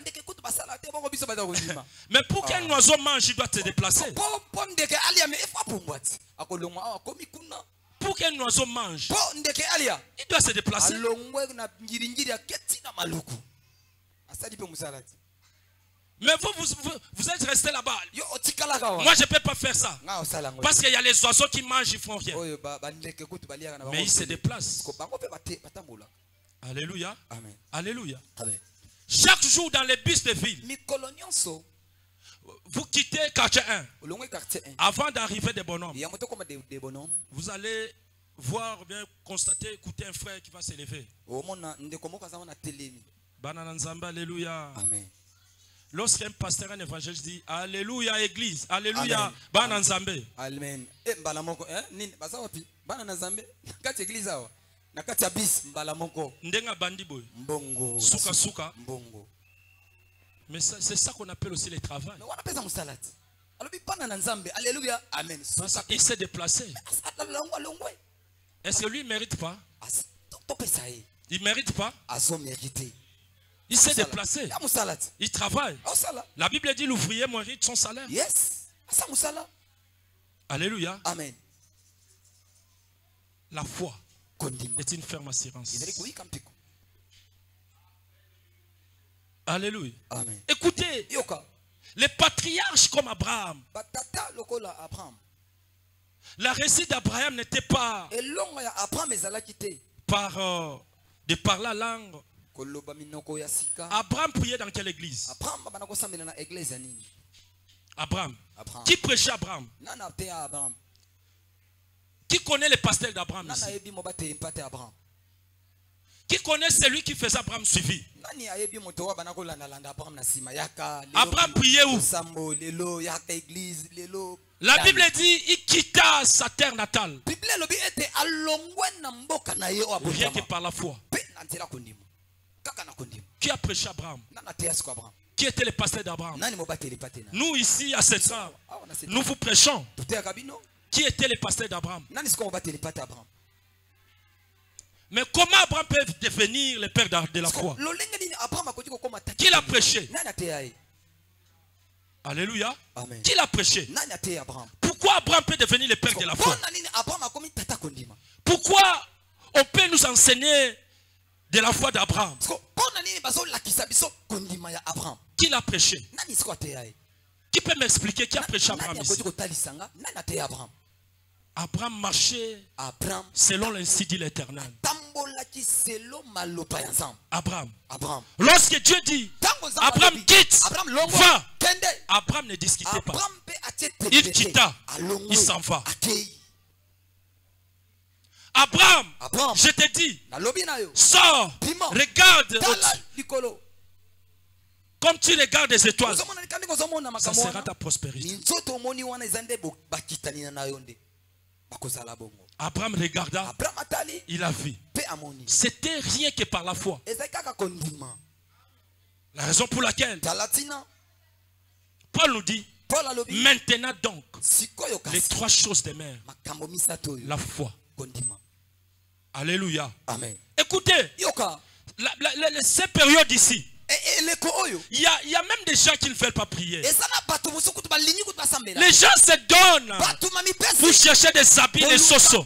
Mais pour qu'un oiseau mange, il doit se déplacer. Pour qu'un oiseau mange, il doit se déplacer. Mais vous êtes resté là-bas. Moi, je ne peux pas faire ça. Parce qu'il y a les oiseaux qui mangent, ils ne font rien. Mais ils se déplacent. Alléluia. Amen. Alléluia. Amen. Chaque jour dans les bus de ville, vous quittez quartier 1. Avant d'arriver des bonhommes, vous allez voir, bien constater, écouter un frère qui va s'élever. Banana Nzamba, alléluia. Amen. Lorsqu'un pasteur, un évangéliste dit alléluia église, alléluia, Banana Nzamba. Amen. Banana Nzamba. Kati église awa. Na kati bis mbalamoko. Ndenga bandi boy. Mbongo. Souka souka. Mbongo. Mais c'est ça qu'on appelle aussi le travail. Mais on appelle ça musalat. Alors Banana Nzamba. Alléluia. Amen. Il s'est déplacé. Est-ce que lui ne mérite pas? Il ne mérite pas? Il s'est déplacé. Il travaille. La Bible dit l'ouvrier mérite son salaire. Yes. Alléluia. Amen. La foi est une ferme assurance. Alléluia. Amen. Écoutez, les patriarches comme Abraham, la récite d'Abraham n'était pas par la langue. Abraham priait dans quelle église? Abraham. Qui prêchait Abraham? Qui connaît le pasteur d'Abraham ici? Qui connaît celui qui faisait Abraham suivi? Abraham priait où? La Bible dit il quitta sa terre natale. Rien que par la foi. Qui a prêché Abraham? Qui était le pasteur d'Abraham? Nous ici à cette heure, nous vous prêchons. Qui était le pasteur d'Abraham? Mais comment Abraham peut devenir le père de la foi? Qui l'a prêché? Alléluia. Amen. Qui l'a prêché? Pourquoi Abraham peut devenir le père de la foi? Pourquoi on peut nous enseigner de la foi d'Abraham? Qui l'a prêché? Qui peut m'expliquer qui a prêché Abraham ici? Abraham marchait selon l'ainsi dit l'Éternel. Abraham. Lorsque Dieu dit Abraham quitte, va. Abraham ne discutait pas. Il quitta, il s'en va. Abraham, je te dis, sors, regarde. Comme tu regardes les étoiles, ça sera ta prospérité. Abraham regarda, il a vu. C'était rien que par la foi. La raison pour laquelle Paul nous dit, maintenant donc, les trois choses des mères, la foi. Alléluia. Amen. Écoutez, ces périodes ici, il y a même des gens qui ne veulent pas prier. Les gens se donnent pour chercher des habits, des sosos.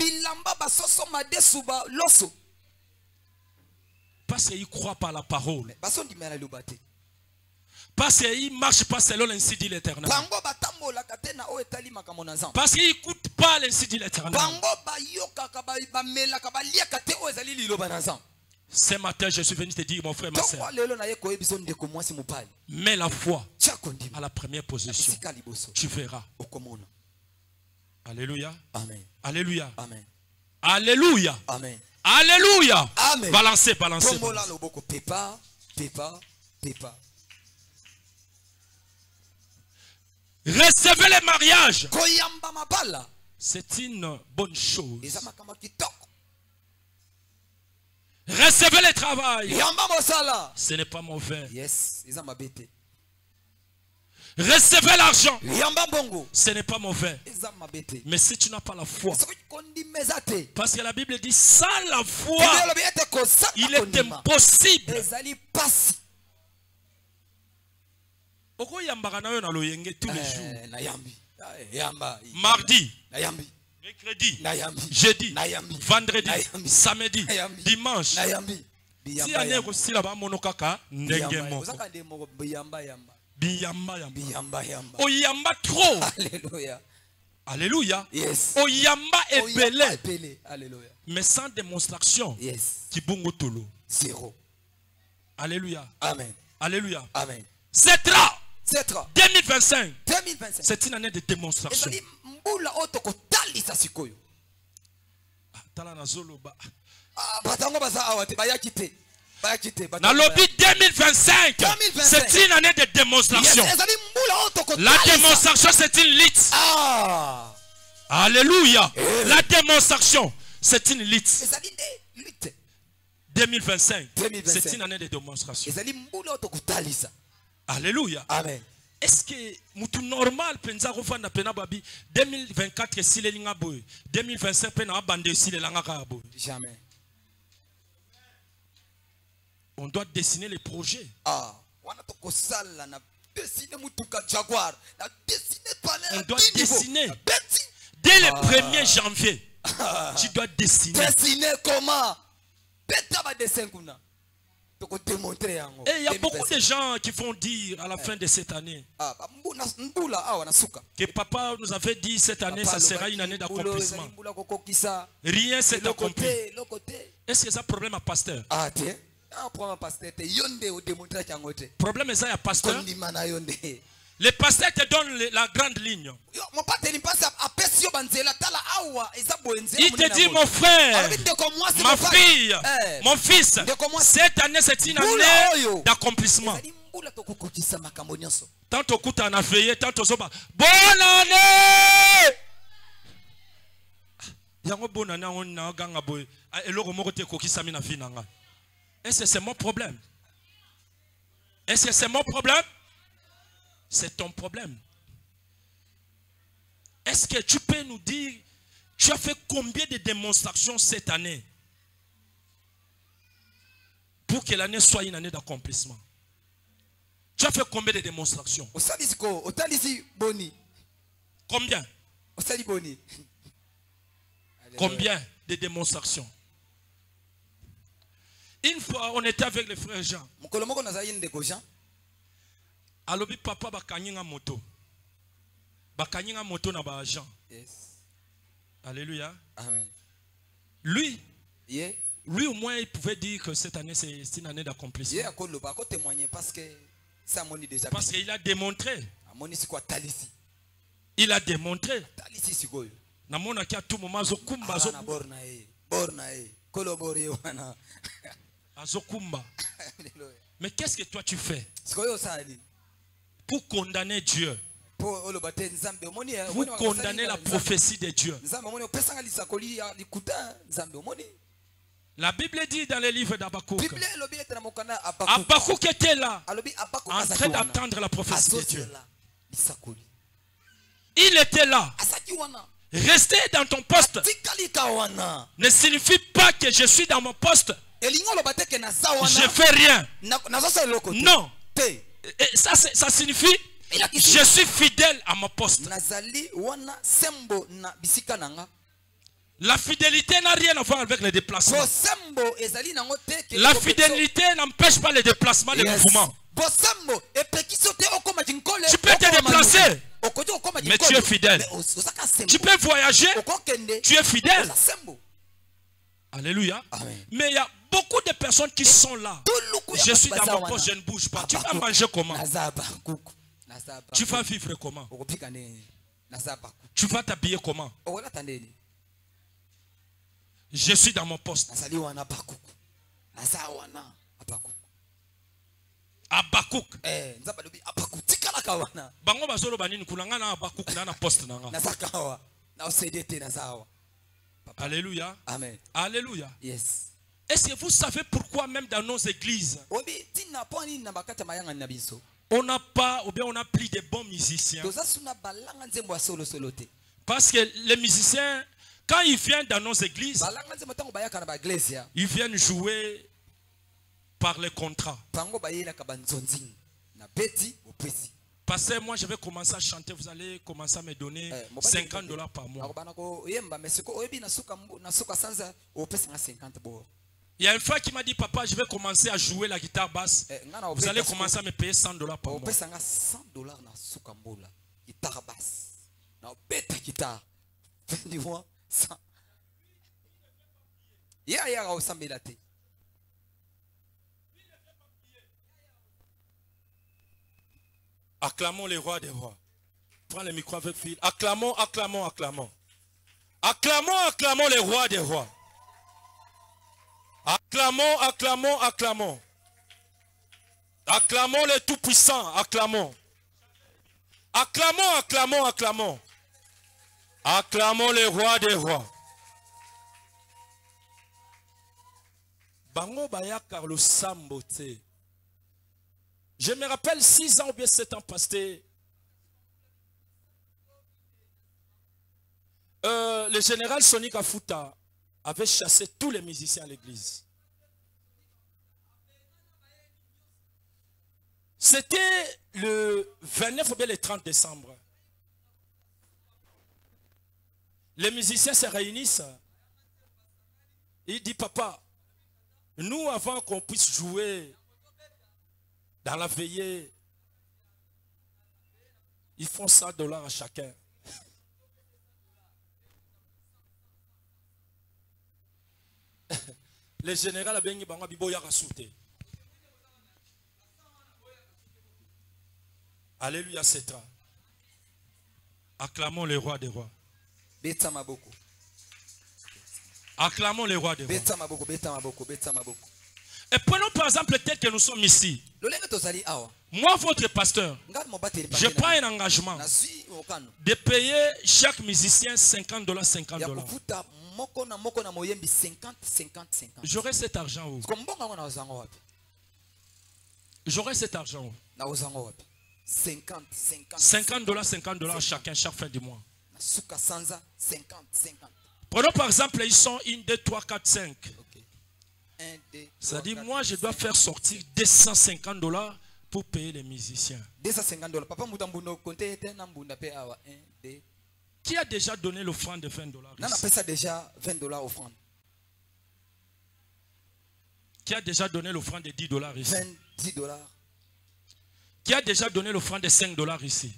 Parce qu'ils croient par la parole. Parce qu'ils ne marchent pas selon l'ainsi dit l'Éternel. Parce qu'ils n'écoutent pas l'ainsi dit l'Éternel. Ce matin, je suis venu te dire, mon frère, ma soeur, mets la foi à la première position. Tu verras. Alléluia. Amen. Alléluia. Amen. Alléluia. Amen. Alléluia. Amen. Balancez, balancez. Recevez les mariages. C'est une bonne chose. Recevez le travail. Ce n'est pas mauvais. Recevez l'argent. Ce n'est pas mauvais. Mais si tu n'as pas la foi, parce que la Bible dit sans la foi, il est impossible. Pourquoi yambaka na yo na loyenge tous les jours? Mardi, mercredi, jeudi, vendredi, samedi, dimanche. Si ane aussi là-bas monokaka ndenge moko. Biyamba yamba. Oyamba trop. Alléluia. Alléluia. Yes. Oyamba ebele. Alléluia. Mais sans démonstration. Yes. Kibungo tolo. Zéro. Alléluia. Amen. Alléluia. Amen. C'est là. 2025. C'est une année de démonstration. Dans l'objet 2025, c'est une année de démonstration. La démonstration, c'est une lutte. Alléluia. La démonstration, c'est une lutte. 2025, c'est une année de démonstration. Alléluia. Amen. Est-ce que mutu normal penza kofanda pena babi 2024 si le linga boy 2025 pena bande si le langa ka boy? Jamais. On doit dessiner les projets. On doit dessiner. Dès le 1er janvier, tu dois dessiner. Dessiner comment? Et il y a beaucoup de gens qui vont dire à la fin de cette année que papa nous avait dit cette année ça sera une année d'accomplissement. Rien s'est accompli. Est-ce que c'est un problème à pasteur? Problème est ça à pasteur. Le pasteur te donne la grande ligne. Il te dit, mon frère, ma fille, mon fils, cette année c'est une année d'accomplissement. Tantôt coup t'en as veillé, tantôt soba. Bonne année! Yango bonne année on na ganga boy. Eloko moko te koki sami na fi nanga. Est-ce que c'est mon problème? Est-ce que c'est mon problème? C'est ton problème. Est-ce que tu peux nous dire, tu as fait combien de démonstrations cette année pour que l'année soit une année d'accomplissement? Tu as fait combien de démonstrations? Combien? Combien de démonstrations? Une fois, on était avec le frère Jean. Alobi papa bakanyinga moto. Bakanyinga moto na ba Jean. Alléluia. Amen. Lui, lui au moins il pouvait dire que cette année c'est une année d'accomplissement. Parce qu'il a démontré. Il a démontré. Namona ki a tout moment azokumba azokumba. Mais qu'est-ce que toi tu fais pour condamner Dieu? Pour condamner la prophétie de Dieu. La Bible dit dans le livre d'Abakouk, Abakouk était là en train d'attendre la prophétie de Dieu. Il était là. Rester dans ton poste ne signifie pas que je suis dans mon poste. Je fais rien. Non. Et ça signifie je suis fidèle à mon poste. La fidélité n'a rien à voir avec le déplacement. La fidélité n'empêche pas le déplacement, le mouvement. Tu peux te déplacer, mais tu es fidèle. Tu peux voyager, tu es fidèle. Alléluia. Amen. Mais il y a beaucoup de personnes qui sont là. Je suis dans mon poste, je ne bouge pas. Tu vas manger comment? Tu vas vivre comment? Tu vas t'habiller comment? Je suis dans mon poste. Abakouk. Bango bazolo banini kulanga na Abakouk na poste nanga. Alléluia. Amen. Alléluia. Yes. Est-ce que vous savez pourquoi même dans nos églises on n'a pas ou bien on a pris des bons musiciens? Parce que les musiciens, quand ils viennent dans nos églises, ils viennent jouer par les contrats. Parce que moi je vais commencer à chanter, vous allez commencer à me donner $50 par mois. Il y a une fois qui m'a dit, papa, je vais commencer à jouer la guitare basse. Vous allez commencer à me payer $100 par mois. Guitare basse. Guitare. Dis-moi ça. Acclamons les rois des rois. Prends le micro avec fil. Acclamons, acclamons, acclamons. Acclamons, acclamons les rois des rois. Acclamons, acclamons, acclamons. Acclamons les tout-puissants, acclamons. Acclamons, acclamons, acclamons. Acclamons les rois des rois. Bango Baya Carlos Sambote. Je me rappelle 6 ans ou bien 7 ans passés. Le général Sonic Afuta avait chassé tous les musiciens à l'église. C'était le 29 ou bien le 30 décembre. Les musiciens se réunissent. Il dit, papa, nous avant qu'on puisse jouer dans la veillée, ils font $100 à chacun. Le général a bien dit Biboya Rasouté. Alléluia, c'est ça. Acclamons le roi des rois. Acclamons le roi des rois. Et prenons par exemple tel que nous sommes ici. Moi, votre pasteur, je prends un engagement de payer chaque musicien $50, $50. J'aurai cet argent où? J'aurai cet argent où? $50, $50 chacun, chaque fin du mois. Prenons par exemple, ils sont 1, 2, 3, 4, 5. C'est-à-dire, moi, je dois faire sortir $250 pour payer les musiciens. Qui a déjà donné l'offrande de $20? Qui a déjà donné l'offrande de $10 ici? $10. Qui a déjà donné l'offrande de $5 ici?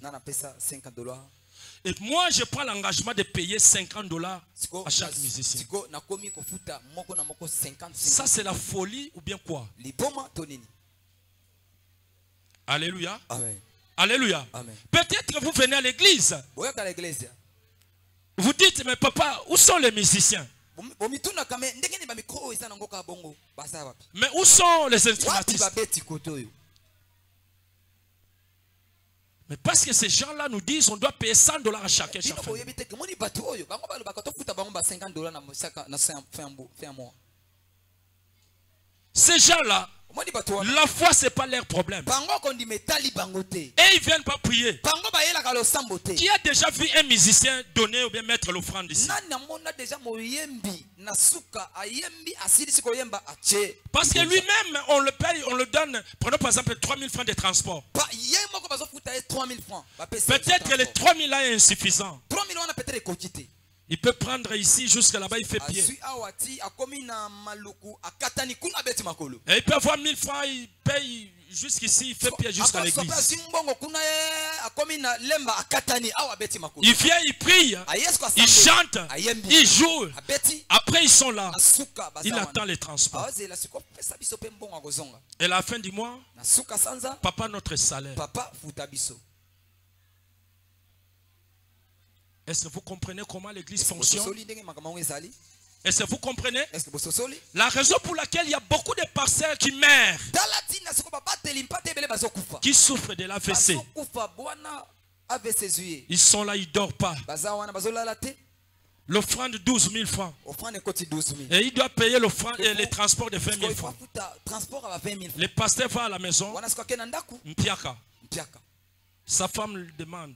Et moi, je prends l'engagement de payer $50 à chaque musicien. Ça, c'est la folie ou bien quoi? Alléluia. Amen. Alléluia. Peut-être que vous venez à l'église. Vous dites, mais papa, où sont les musiciens? Mais où sont les instrumentistes? Mais parce que ces gens-là nous disent on doit payer $100 à chacun chaque fois. Ces gens-là, la foi, ce n'est pas leur problème. Et ils ne viennent pas prier. Qui a déjà vu un musicien donner ou bien mettre l'offrande ici? Parce que lui-même, on le paye, on le donne. Prenons par exemple 3 000 francs de transport. Peut-être que les 3 000 là est insuffisant. Il peut prendre ici jusqu'à là-bas, il fait pied. Et il peut avoir 1000 francs, il paye jusqu'ici, il fait pied jusqu'à l'église. Il vient, il prie, il chante, il joue. Après, ils sont là. Il attend les transports. Et à la fin du mois, papa, notre salaire. Est-ce que vous comprenez comment l'église fonctionne? Est-ce que vous comprenez? La raison pour laquelle il y a beaucoup de parcelles qui meurent, qui souffrent de l'AVC. Ils sont là, ils ne dorment pas. L'offrande de 12 000 francs. Et il doit payer l'offrande et les transports de 20 000 francs. Le pasteur va à la maison. Mpiaka. Sa femme lui demande,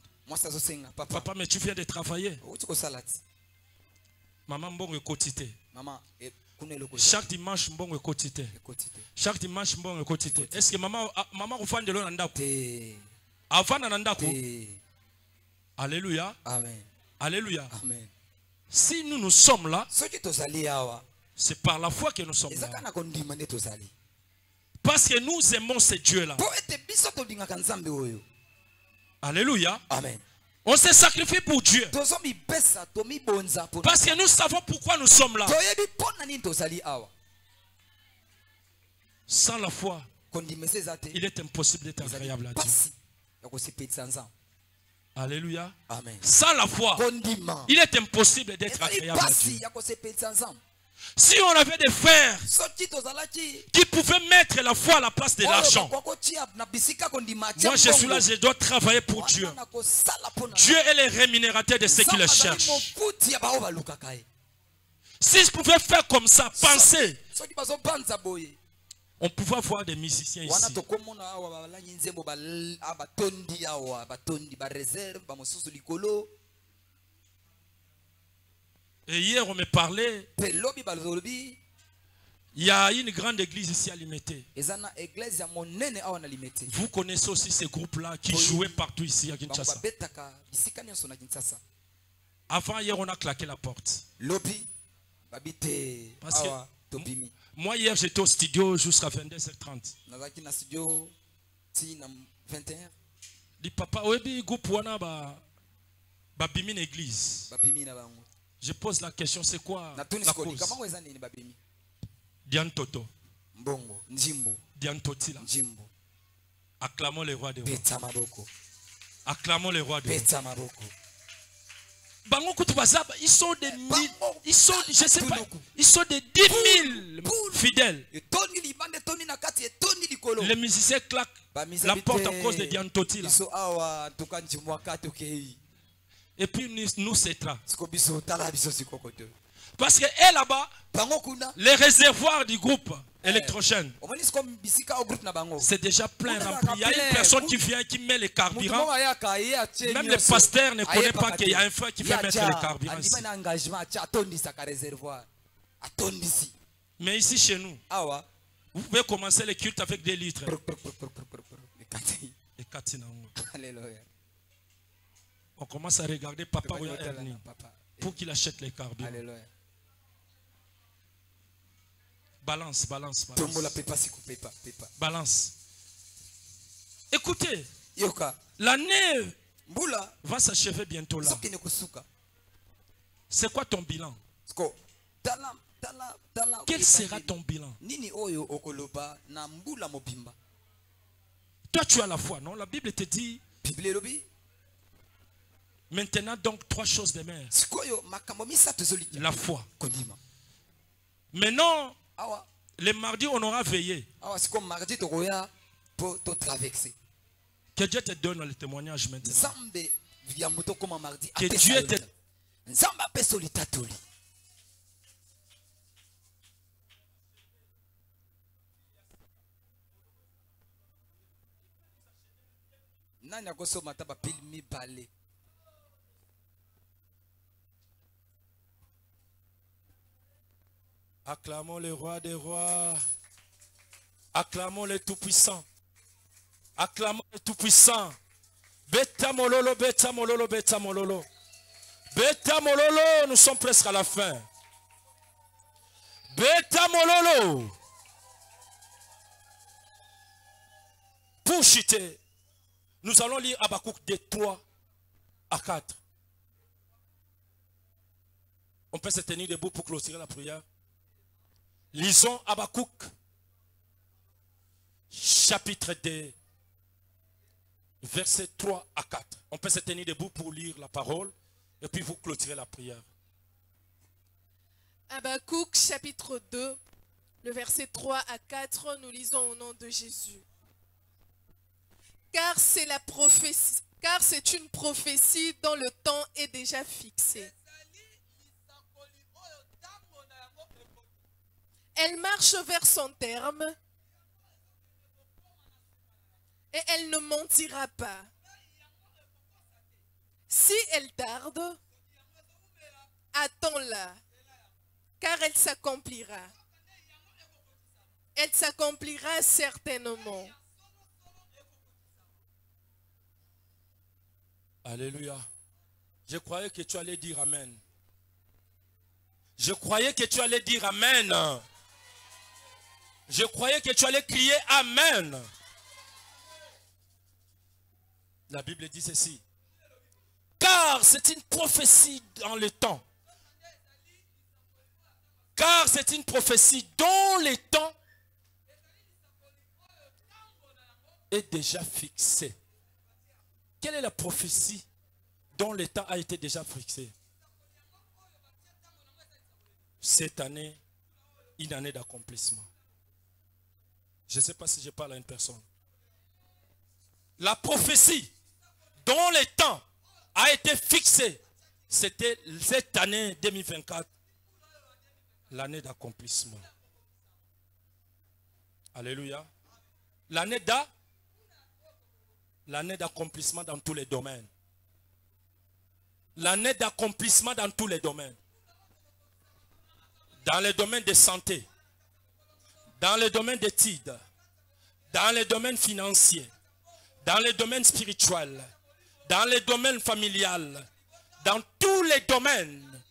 papa, mais tu viens de travailler. Maman mbongo ekotite. Chaque dimanche mbongo ekotite. Chaque dimanche mbongo ekotite. Est-ce que maman ufande lo nandako? Avana nandako? Alléluia. Amen. Alléluia. Amen. Si nous sommes là, c'est par la foi que nous sommes là. Parce que nous aimons ce Dieu-là. Alléluia. Amen. On s'est sacrifié pour Dieu. Parce que nous savons pourquoi nous sommes là. Sans la foi, il est impossible d'être agréable à Dieu. Alléluia. Amen. Sans la foi, il est impossible d'être agréable à Dieu. Si on avait des frères qui pouvaient mettre la foi à la place de l'argent, moi je suis là, je dois travailler pour Dieu. Dieu est le rémunérateur de ceux qui le cherchent. Si je pouvais faire comme ça, penser, on pouvait avoir des musiciens ici. Et hier, on me parlait. Il y a une grande église ici à Limete. Vous connaissez aussi ces groupes-là qui jouaient partout ici à Kinshasa. Avant, hier, on a claqué la porte. Parce que moi, hier, j'étais au studio jusqu'à 22h30. Dit papa, oui, groupe wana ba bimi l'église. Je pose la question, c'est quoi la cause? Diantoto. Diantotila. Acclamons les rois de rois. Acclamons les rois de rois. Ils sont des ils sont, je sais pas, ils sont des 10 000 fidèles. Les musiciens claquent la porte en cause de Diantoti. Et puis nous c'est là. Parce que là-bas, les réservoirs du groupe électrogène, c'est déjà plein rempli. Il y a une personne qui vient qui met les carburants. Même le pasteur ne connaît pas qu'il y a un frère qui fait mettre les carburants ici. Mais ici chez nous, vous pouvez commencer les cultes avec des litres. On commence à regarder Papa ou Ernie pour qu'il achète les carburants. Balance. Balance. Écoutez, l'année va s'achever bientôt là. C'est quoi ton bilan? Quel sera ton bilan? Toi, tu as la foi, non? La Bible te dit. Maintenant, donc, 3 choses de mer. La foi. Maintenant, les mardis, on aura veillé. Que Dieu te donne le témoignage maintenant. Que Dieu te... Acclamons le roi des rois. Acclamons le tout-puissant. Acclamons le tout-puissant. Beta mololo, beta mololo, beta mololo. Beta mololo, nous sommes presque à la fin. Beta mololo. Pour chuter, nous allons lire Habakkuk de 3 à 4. On peut se tenir debout pour clôturer la prière. Lisons Habakkuk, chapitre 2, versets 3 à 4. On peut se tenir debout pour lire la parole et puis vous clôturez la prière. Habakkuk, chapitre 2, le verset 3 à 4, nous lisons au nom de Jésus. Car c'est une prophétie dont le temps est déjà fixé. Elle marche vers son terme et elle ne mentira pas. Si elle tarde, attends-la, car elle s'accomplira. Elle s'accomplira certainement. Alléluia. Je croyais que tu allais dire Amen. Je croyais que tu allais dire Amen. Je croyais que tu allais crier Amen. La Bible dit ceci. Car c'est une prophétie dans le temps. Car c'est une prophétie dont le temps est déjà fixé. Quelle est la prophétie dont le temps a été déjà fixé? Cette année, une année d'accomplissement. Je ne sais pas si je parle à une personne. La prophétie dont le temps a été fixé, c'était cette année 2024, l'année d'accomplissement. Alléluia. L'année d'accomplissement dans tous les domaines. L'année d'accomplissement dans tous les domaines. Dans le domaine de santé, dans le domaine d'études, dans le domaine financier, dans le domaine spirituel, dans le domaine familial, dans tous les domaines.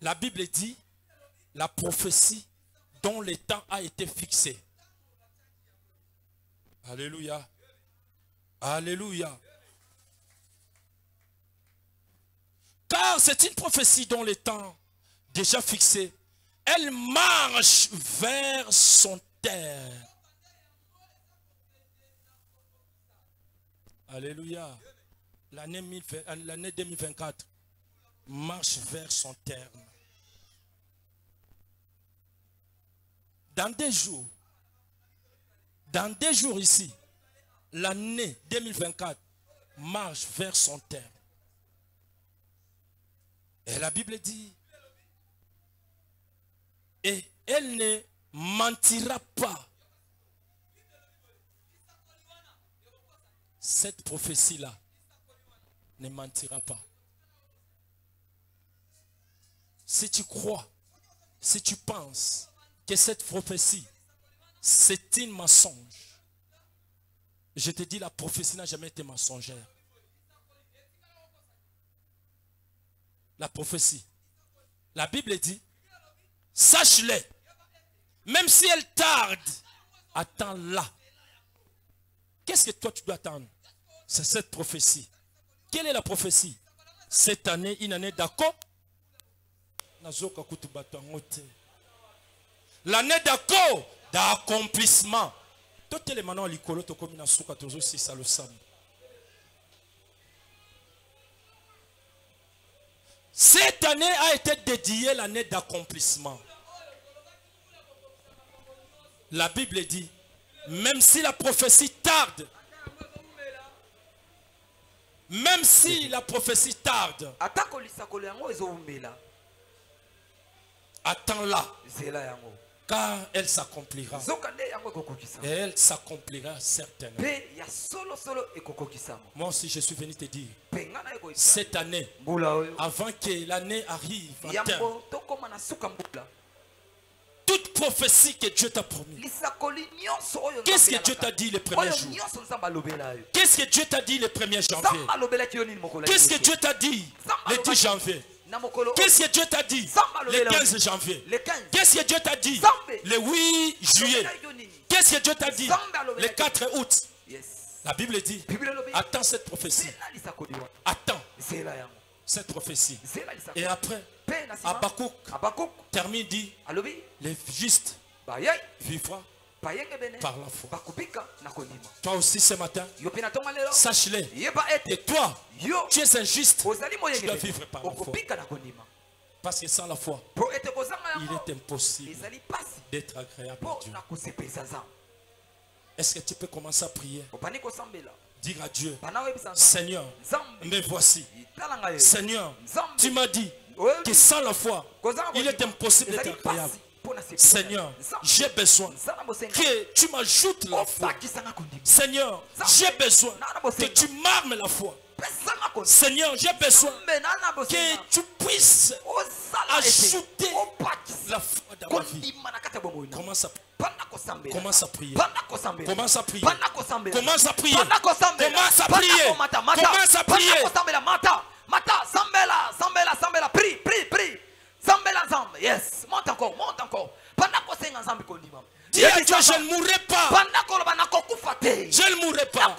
La Bible dit la prophétie dont le temps a été fixé. Alléluia. Alléluia. Car c'est une prophétie dont le temps déjà fixé. Elle marche vers son terme. Alléluia. L'année 2024. marche vers son terme. Dans des jours ici, l'année 2024 marche vers son terme. Et la Bible dit, et elle ne mentira pas. Cette prophétie-là ne mentira pas. Si tu crois, si tu penses que cette prophétie, c'est un mensonge, je te dis, la prophétie n'a jamais été mensongère. La prophétie. La Bible dit, sache-le, même si elle tarde, attends-la. Qu'est-ce que toi tu dois attendre? C'est cette prophétie. Quelle est la prophétie? Cette année, une année d'accord. L'année d'accord, d'accomplissement. Toutes les manos l'icolo to comme na souka tozo si ça le sam. Cette année a été dédiée l'année d'accomplissement. La Bible dit, même si la prophétie tarde, même si la prophétie tarde, attends-la, car elle s'accomplira. Et elle s'accomplira certainement. Moi aussi je suis venu te dire, cette année, avant que l'année arrive à terme, toute prophétie que Dieu t'a promis, qu'est-ce que Dieu t'a dit le premier jour? Qu'est-ce que Dieu t'a dit le 1er janvier? Qu'est-ce que Dieu t'a dit le 10 janvier? Qu'est-ce que Dieu t'a dit le 15 janvier? Qu'est-ce que Dieu t'a dit le 8 juillet? Qu'est-ce que Dieu t'a dit le 4 août? La Bible dit, attends cette prophétie. Attends cette prophétie. Et après, Habakkuk termine, dit, les justes vivront par la foi. Toi aussi ce matin, sache-le. Et toi, tu es injuste, tu dois vivre par la foi. Parce que sans la foi, il est impossible d'être agréable à Dieu. Est-ce que tu peux commencer à prier? Dire à Dieu, Seigneur, me voici. Seigneur, tu m'as dit que sans la foi, il est impossible d'être agréable. Seigneur, j'ai besoin que tu m'ajoutes la foi. Seigneur, j'ai besoin que tu m'armes la foi. Seigneur, j'ai besoin que tu puisses ajouter la foi dans ma vie. Commence à prier. Commence à prier. Commence à prier. Commence à prier. Commence à prier. Commence à prier. Mata, Sambela, prie. Sambela, yes, monte encore. Dis à Dieu, je ne mourrai pas. Je ne mourrai pas.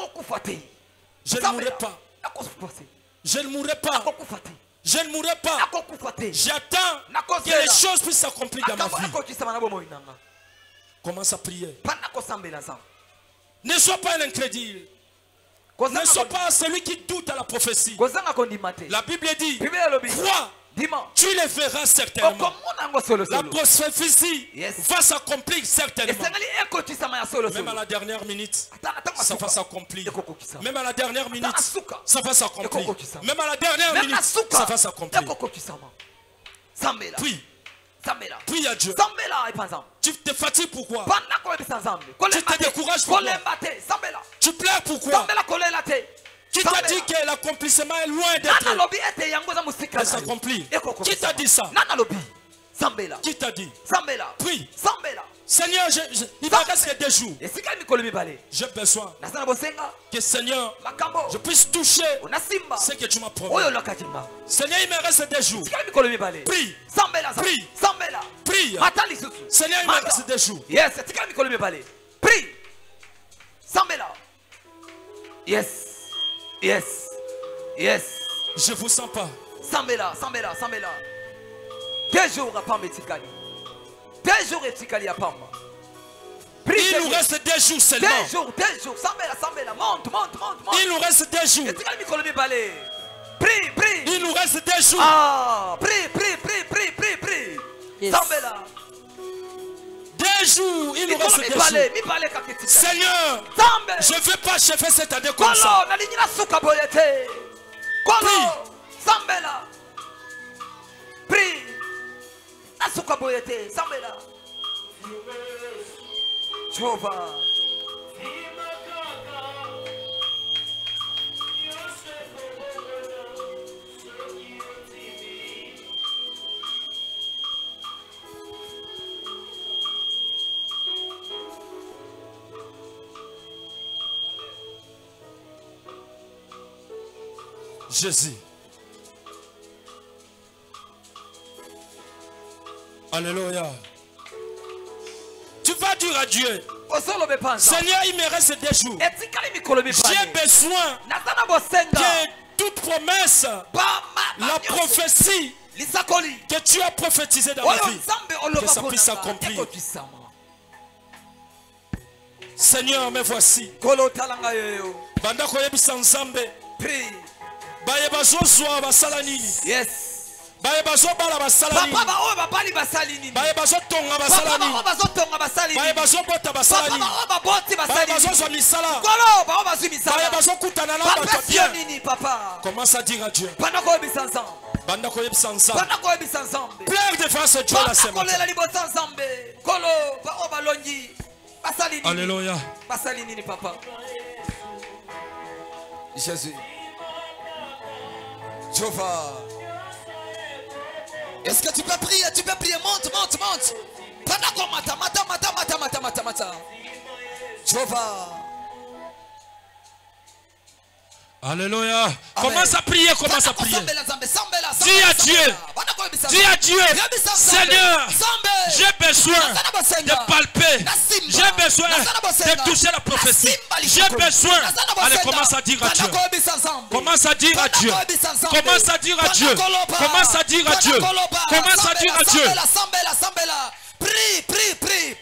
Je ne mourrai pas. Je ne mourrai pas. Je ne mourrai pas. J'attends que les choses puissent s'accomplir dans ma vie. Commence à prier. Ne sois pas un incrédule. Ne sois pas celui qui doute à la prophétie. La Bible dit, crois, tu les verras certainement. La prophétie va s'accomplir certainement. Même à la dernière minute, ça va s'accomplir. Même à la dernière minute, ça va s'accomplir. Même à la dernière minute, ça va s'accomplir. Prie. Prie à Dieu. Tu te fatigues pourquoi? Tu te décourages pourquoi? Tu pleures pourquoi? Qui t'a dit que l'accomplissement est loin d'être s'accomplir? Qui t'a dit ça? Qui t'a dit? Prie. Seigneur, il va rester des jours. J'ai besoin que Seigneur, je puisse toucher ce que tu m'as promis. Seigneur, il me reste des jours. Prie. Prie. Seigneur, il me reste des jours. Prie. Yes. Je vous sens pas. Sambela. 2 jours à Pametikali. 2 jours et Tikali à Pamba. Il nous reste 2 jours seulement. 2 jours. Sambela. Monte. Il nous reste 2 jours. Prie, prie. Il nous reste 2 jours. Ah, prie, prie, prie, prie, prie, prie. Yes. Zambela. 2 jours, il nous reste 2 jours. Seigneur, je ne veux pas achever cette année comme ça. Prie. Zambela. Prie. Asuka boyete. Zambela. Jehovah. Jésus. Alléluia. Tu vas dire à Dieu, Seigneur, il me reste 2 jours. J'ai besoin que toute promesse, la prophétie que tu as prophétisée dans ma vie, que ça puisse s'accomplir. Seigneur, me voici. Bandako yebisa nzambe. Yes. Commence à dire à Dieu. Pleure devant ce Dieu la semaine. Alléluia. Jésus. Jehovah. Est-ce que tu peux prier? Tu peux prier. Monte, monte, monte. Mata. Jehovah. Alléluia. Commence à prier, commence à prier. Dis à Dieu. Dis à Dieu. Seigneur, j'ai besoin de palper. J'ai besoin de toucher la prophétie. J'ai besoin. Allez, commence à dire à Dieu. Commence à dire à Dieu. Commence à dire à Dieu. Commence à dire à Dieu. Commence à dire à Dieu. Prie, prie, prie.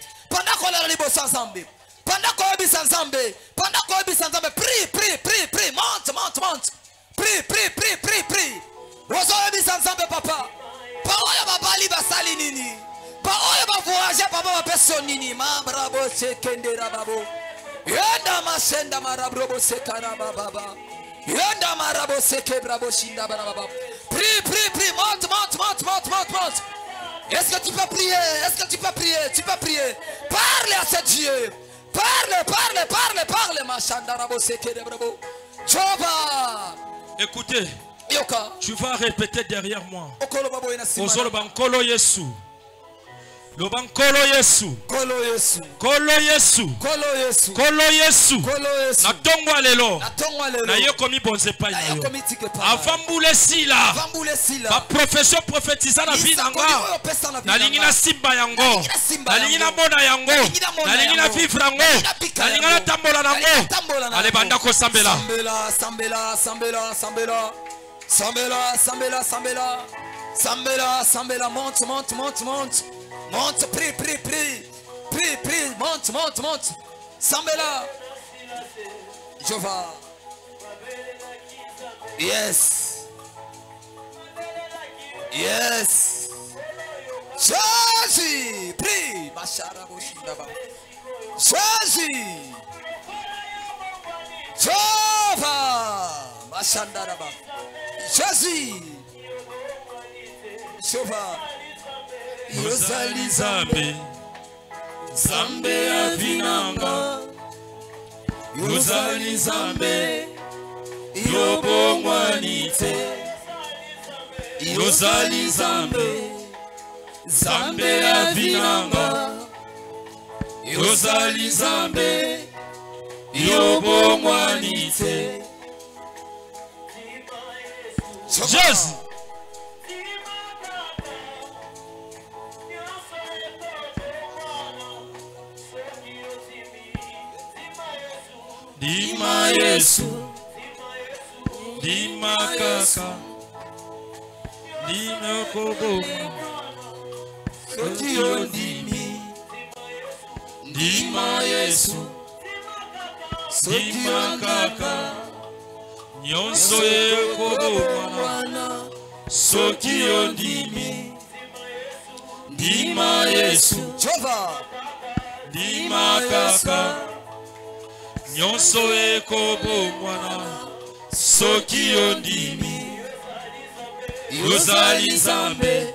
Prie, prie, prie, prie. Monte, monte, monte. Prie, prie, prie, prie, prie. Papa. Parole va bali basali nini. Parole va voyager papa personne nini. Mambrabo sekendera babo. Yenda masenda marabrobo sekaraba baba. Yenda marabo sekebrabo shinda baba. Prie, prie, prie. Monte, monte, monte, monte, monte, monte. Est-ce que tu peux prier? Est-ce que tu peux prier? Tu peux prier. Parle à ce Dieu. Parle, parle, parle, parle. Machandarabo sekebrabo. Jehovah. Écoutez. Tu vas répéter derrière moi. Ozolo bankolo Yesu. Lo bankolo Yesu. Kolo Yesu. Kolo Yesu. Kolo Yesu. Kolo Yesu. Na tongwa lelo. Na yo komi bonze pa na yo. Avambule sila. Ba profession prophétisa na vie nanga. Na lingi na simba yango. Na lingi na mona yango. Na lingi na vivre yango. Na lingi na tambola nango. Ale banda ko sambela. Sambela. Sambela, monte. Monte, prie. Prie, monte. Sambela. Jehovah. Yes. Jésus. Prie. Jésus. Jehovah. Mashandaraba. Jésus. Jehovah. Yozali Zambe. Zambe avinanga. Yozali Zambe. Yobongwanite. Yozali Zambe. Zambe avinanga. Yozali Zambe. Yobongwanite. Jésus. Dima Yesu. Dima kaka. Dima kobo. Soki ondimi. Dima Yesu. Dima kaka. nyonso ekobomwana soki ondimi ndima Yesu ndima kaka nyonso ekobomwana soki ondimi yozali Nzambe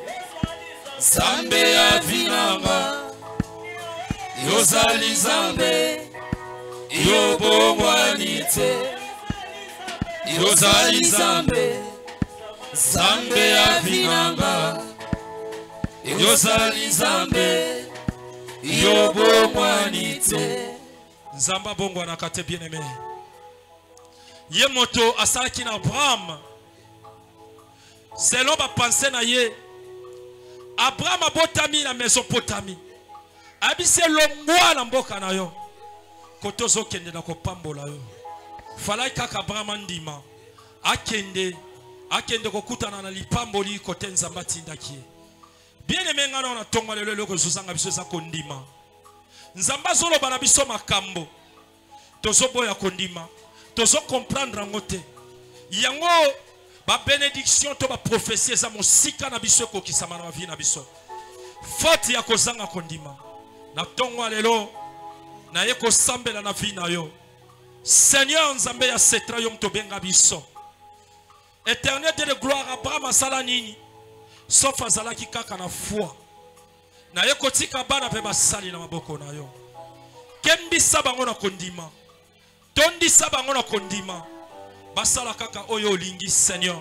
Nzambe ya vinanga yozali Nzambe yobomwanite yozali Nzambe Nzambe ya vinanga yozali Nzambe yobomwanite Nzamba bongwana kate bien-aimé ye moto asalaki na Abraham selon ba pensée na ye Abraham abotami na Mésopotamie abise longwa na mboka na yo kotozo kende na kopambola yo falai kaka Abraham ndima akende kokutana na lipamboli kote Nzamba tindaki bien-aimé ngana na tonga lelo kozuzanga biso za kondima Nzamba zolo bana biso makambo tozo boya kondima tozo comprendre ngote yango ba bénédiction to ba prophétie za mosika na biso ko kisama na vie na biso faute ya kozanga kondima na tonga lelo na ye ko sambela na vie na yo Seigneur Nzambe ya setra yo mtobenga biso éternel de gloire Abraham asala nini sauf azalaki kaka na foi na ye kotika bana pe basali na maboko na yo kembisa bango na kondima tondisa bango na kondima basala kaka oyo olingi Seigneur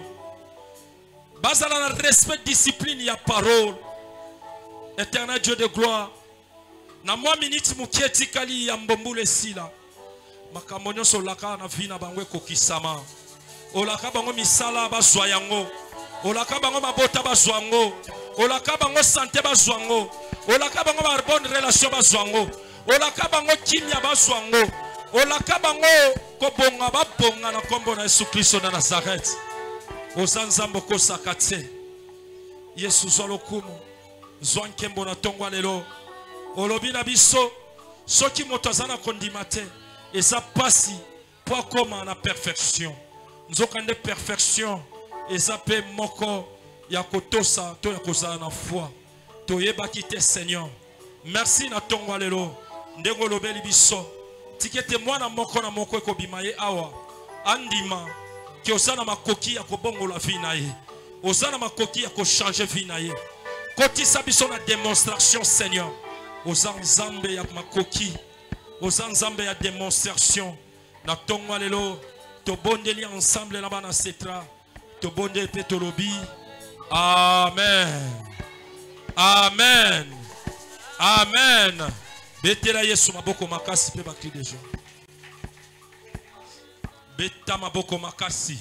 basala na respect discipline ya parole éternel Dieu de gloire na mwa minute mukieti kali ya mbombule sila makambo nyonso laka na vie na bango ekokisama olaka bango misala bazwa yango olaka bango mabota bazwa yango olaka bango santé bazwa yango olaka bango ba bonne relation bazwa yango olaka bango kimia bazwa yango olaka bango kobonga babonga na kombo na Yesu Kristo na Nazareth ozanzambo kosaka te Yesu zwa lokumu zwa nkembo na tongwa lelo olobi na biso soki moto azana kondima te eza pasi po akoma na perfection nzokande perfection eza pe moko ya kotosa to ya kozala na foi toyebaki te Seigneur merci na tongwa lelo ndengo lobeli biso tikete mwana moko na moko ekobima ye awa andima ki osana makoki ya kobongola vie na ye osana makoki ya kochange vie na ye kotisa biso na démonstration Seigneur oza Nzambe ya makoki oza Nzambe ya démonstration na tongwa lelo tobondeli ensemble na bana setra tobonde pe tolobi amen amen amen betela Yesu maboko makasi pe bakri de joie beta maboko makasi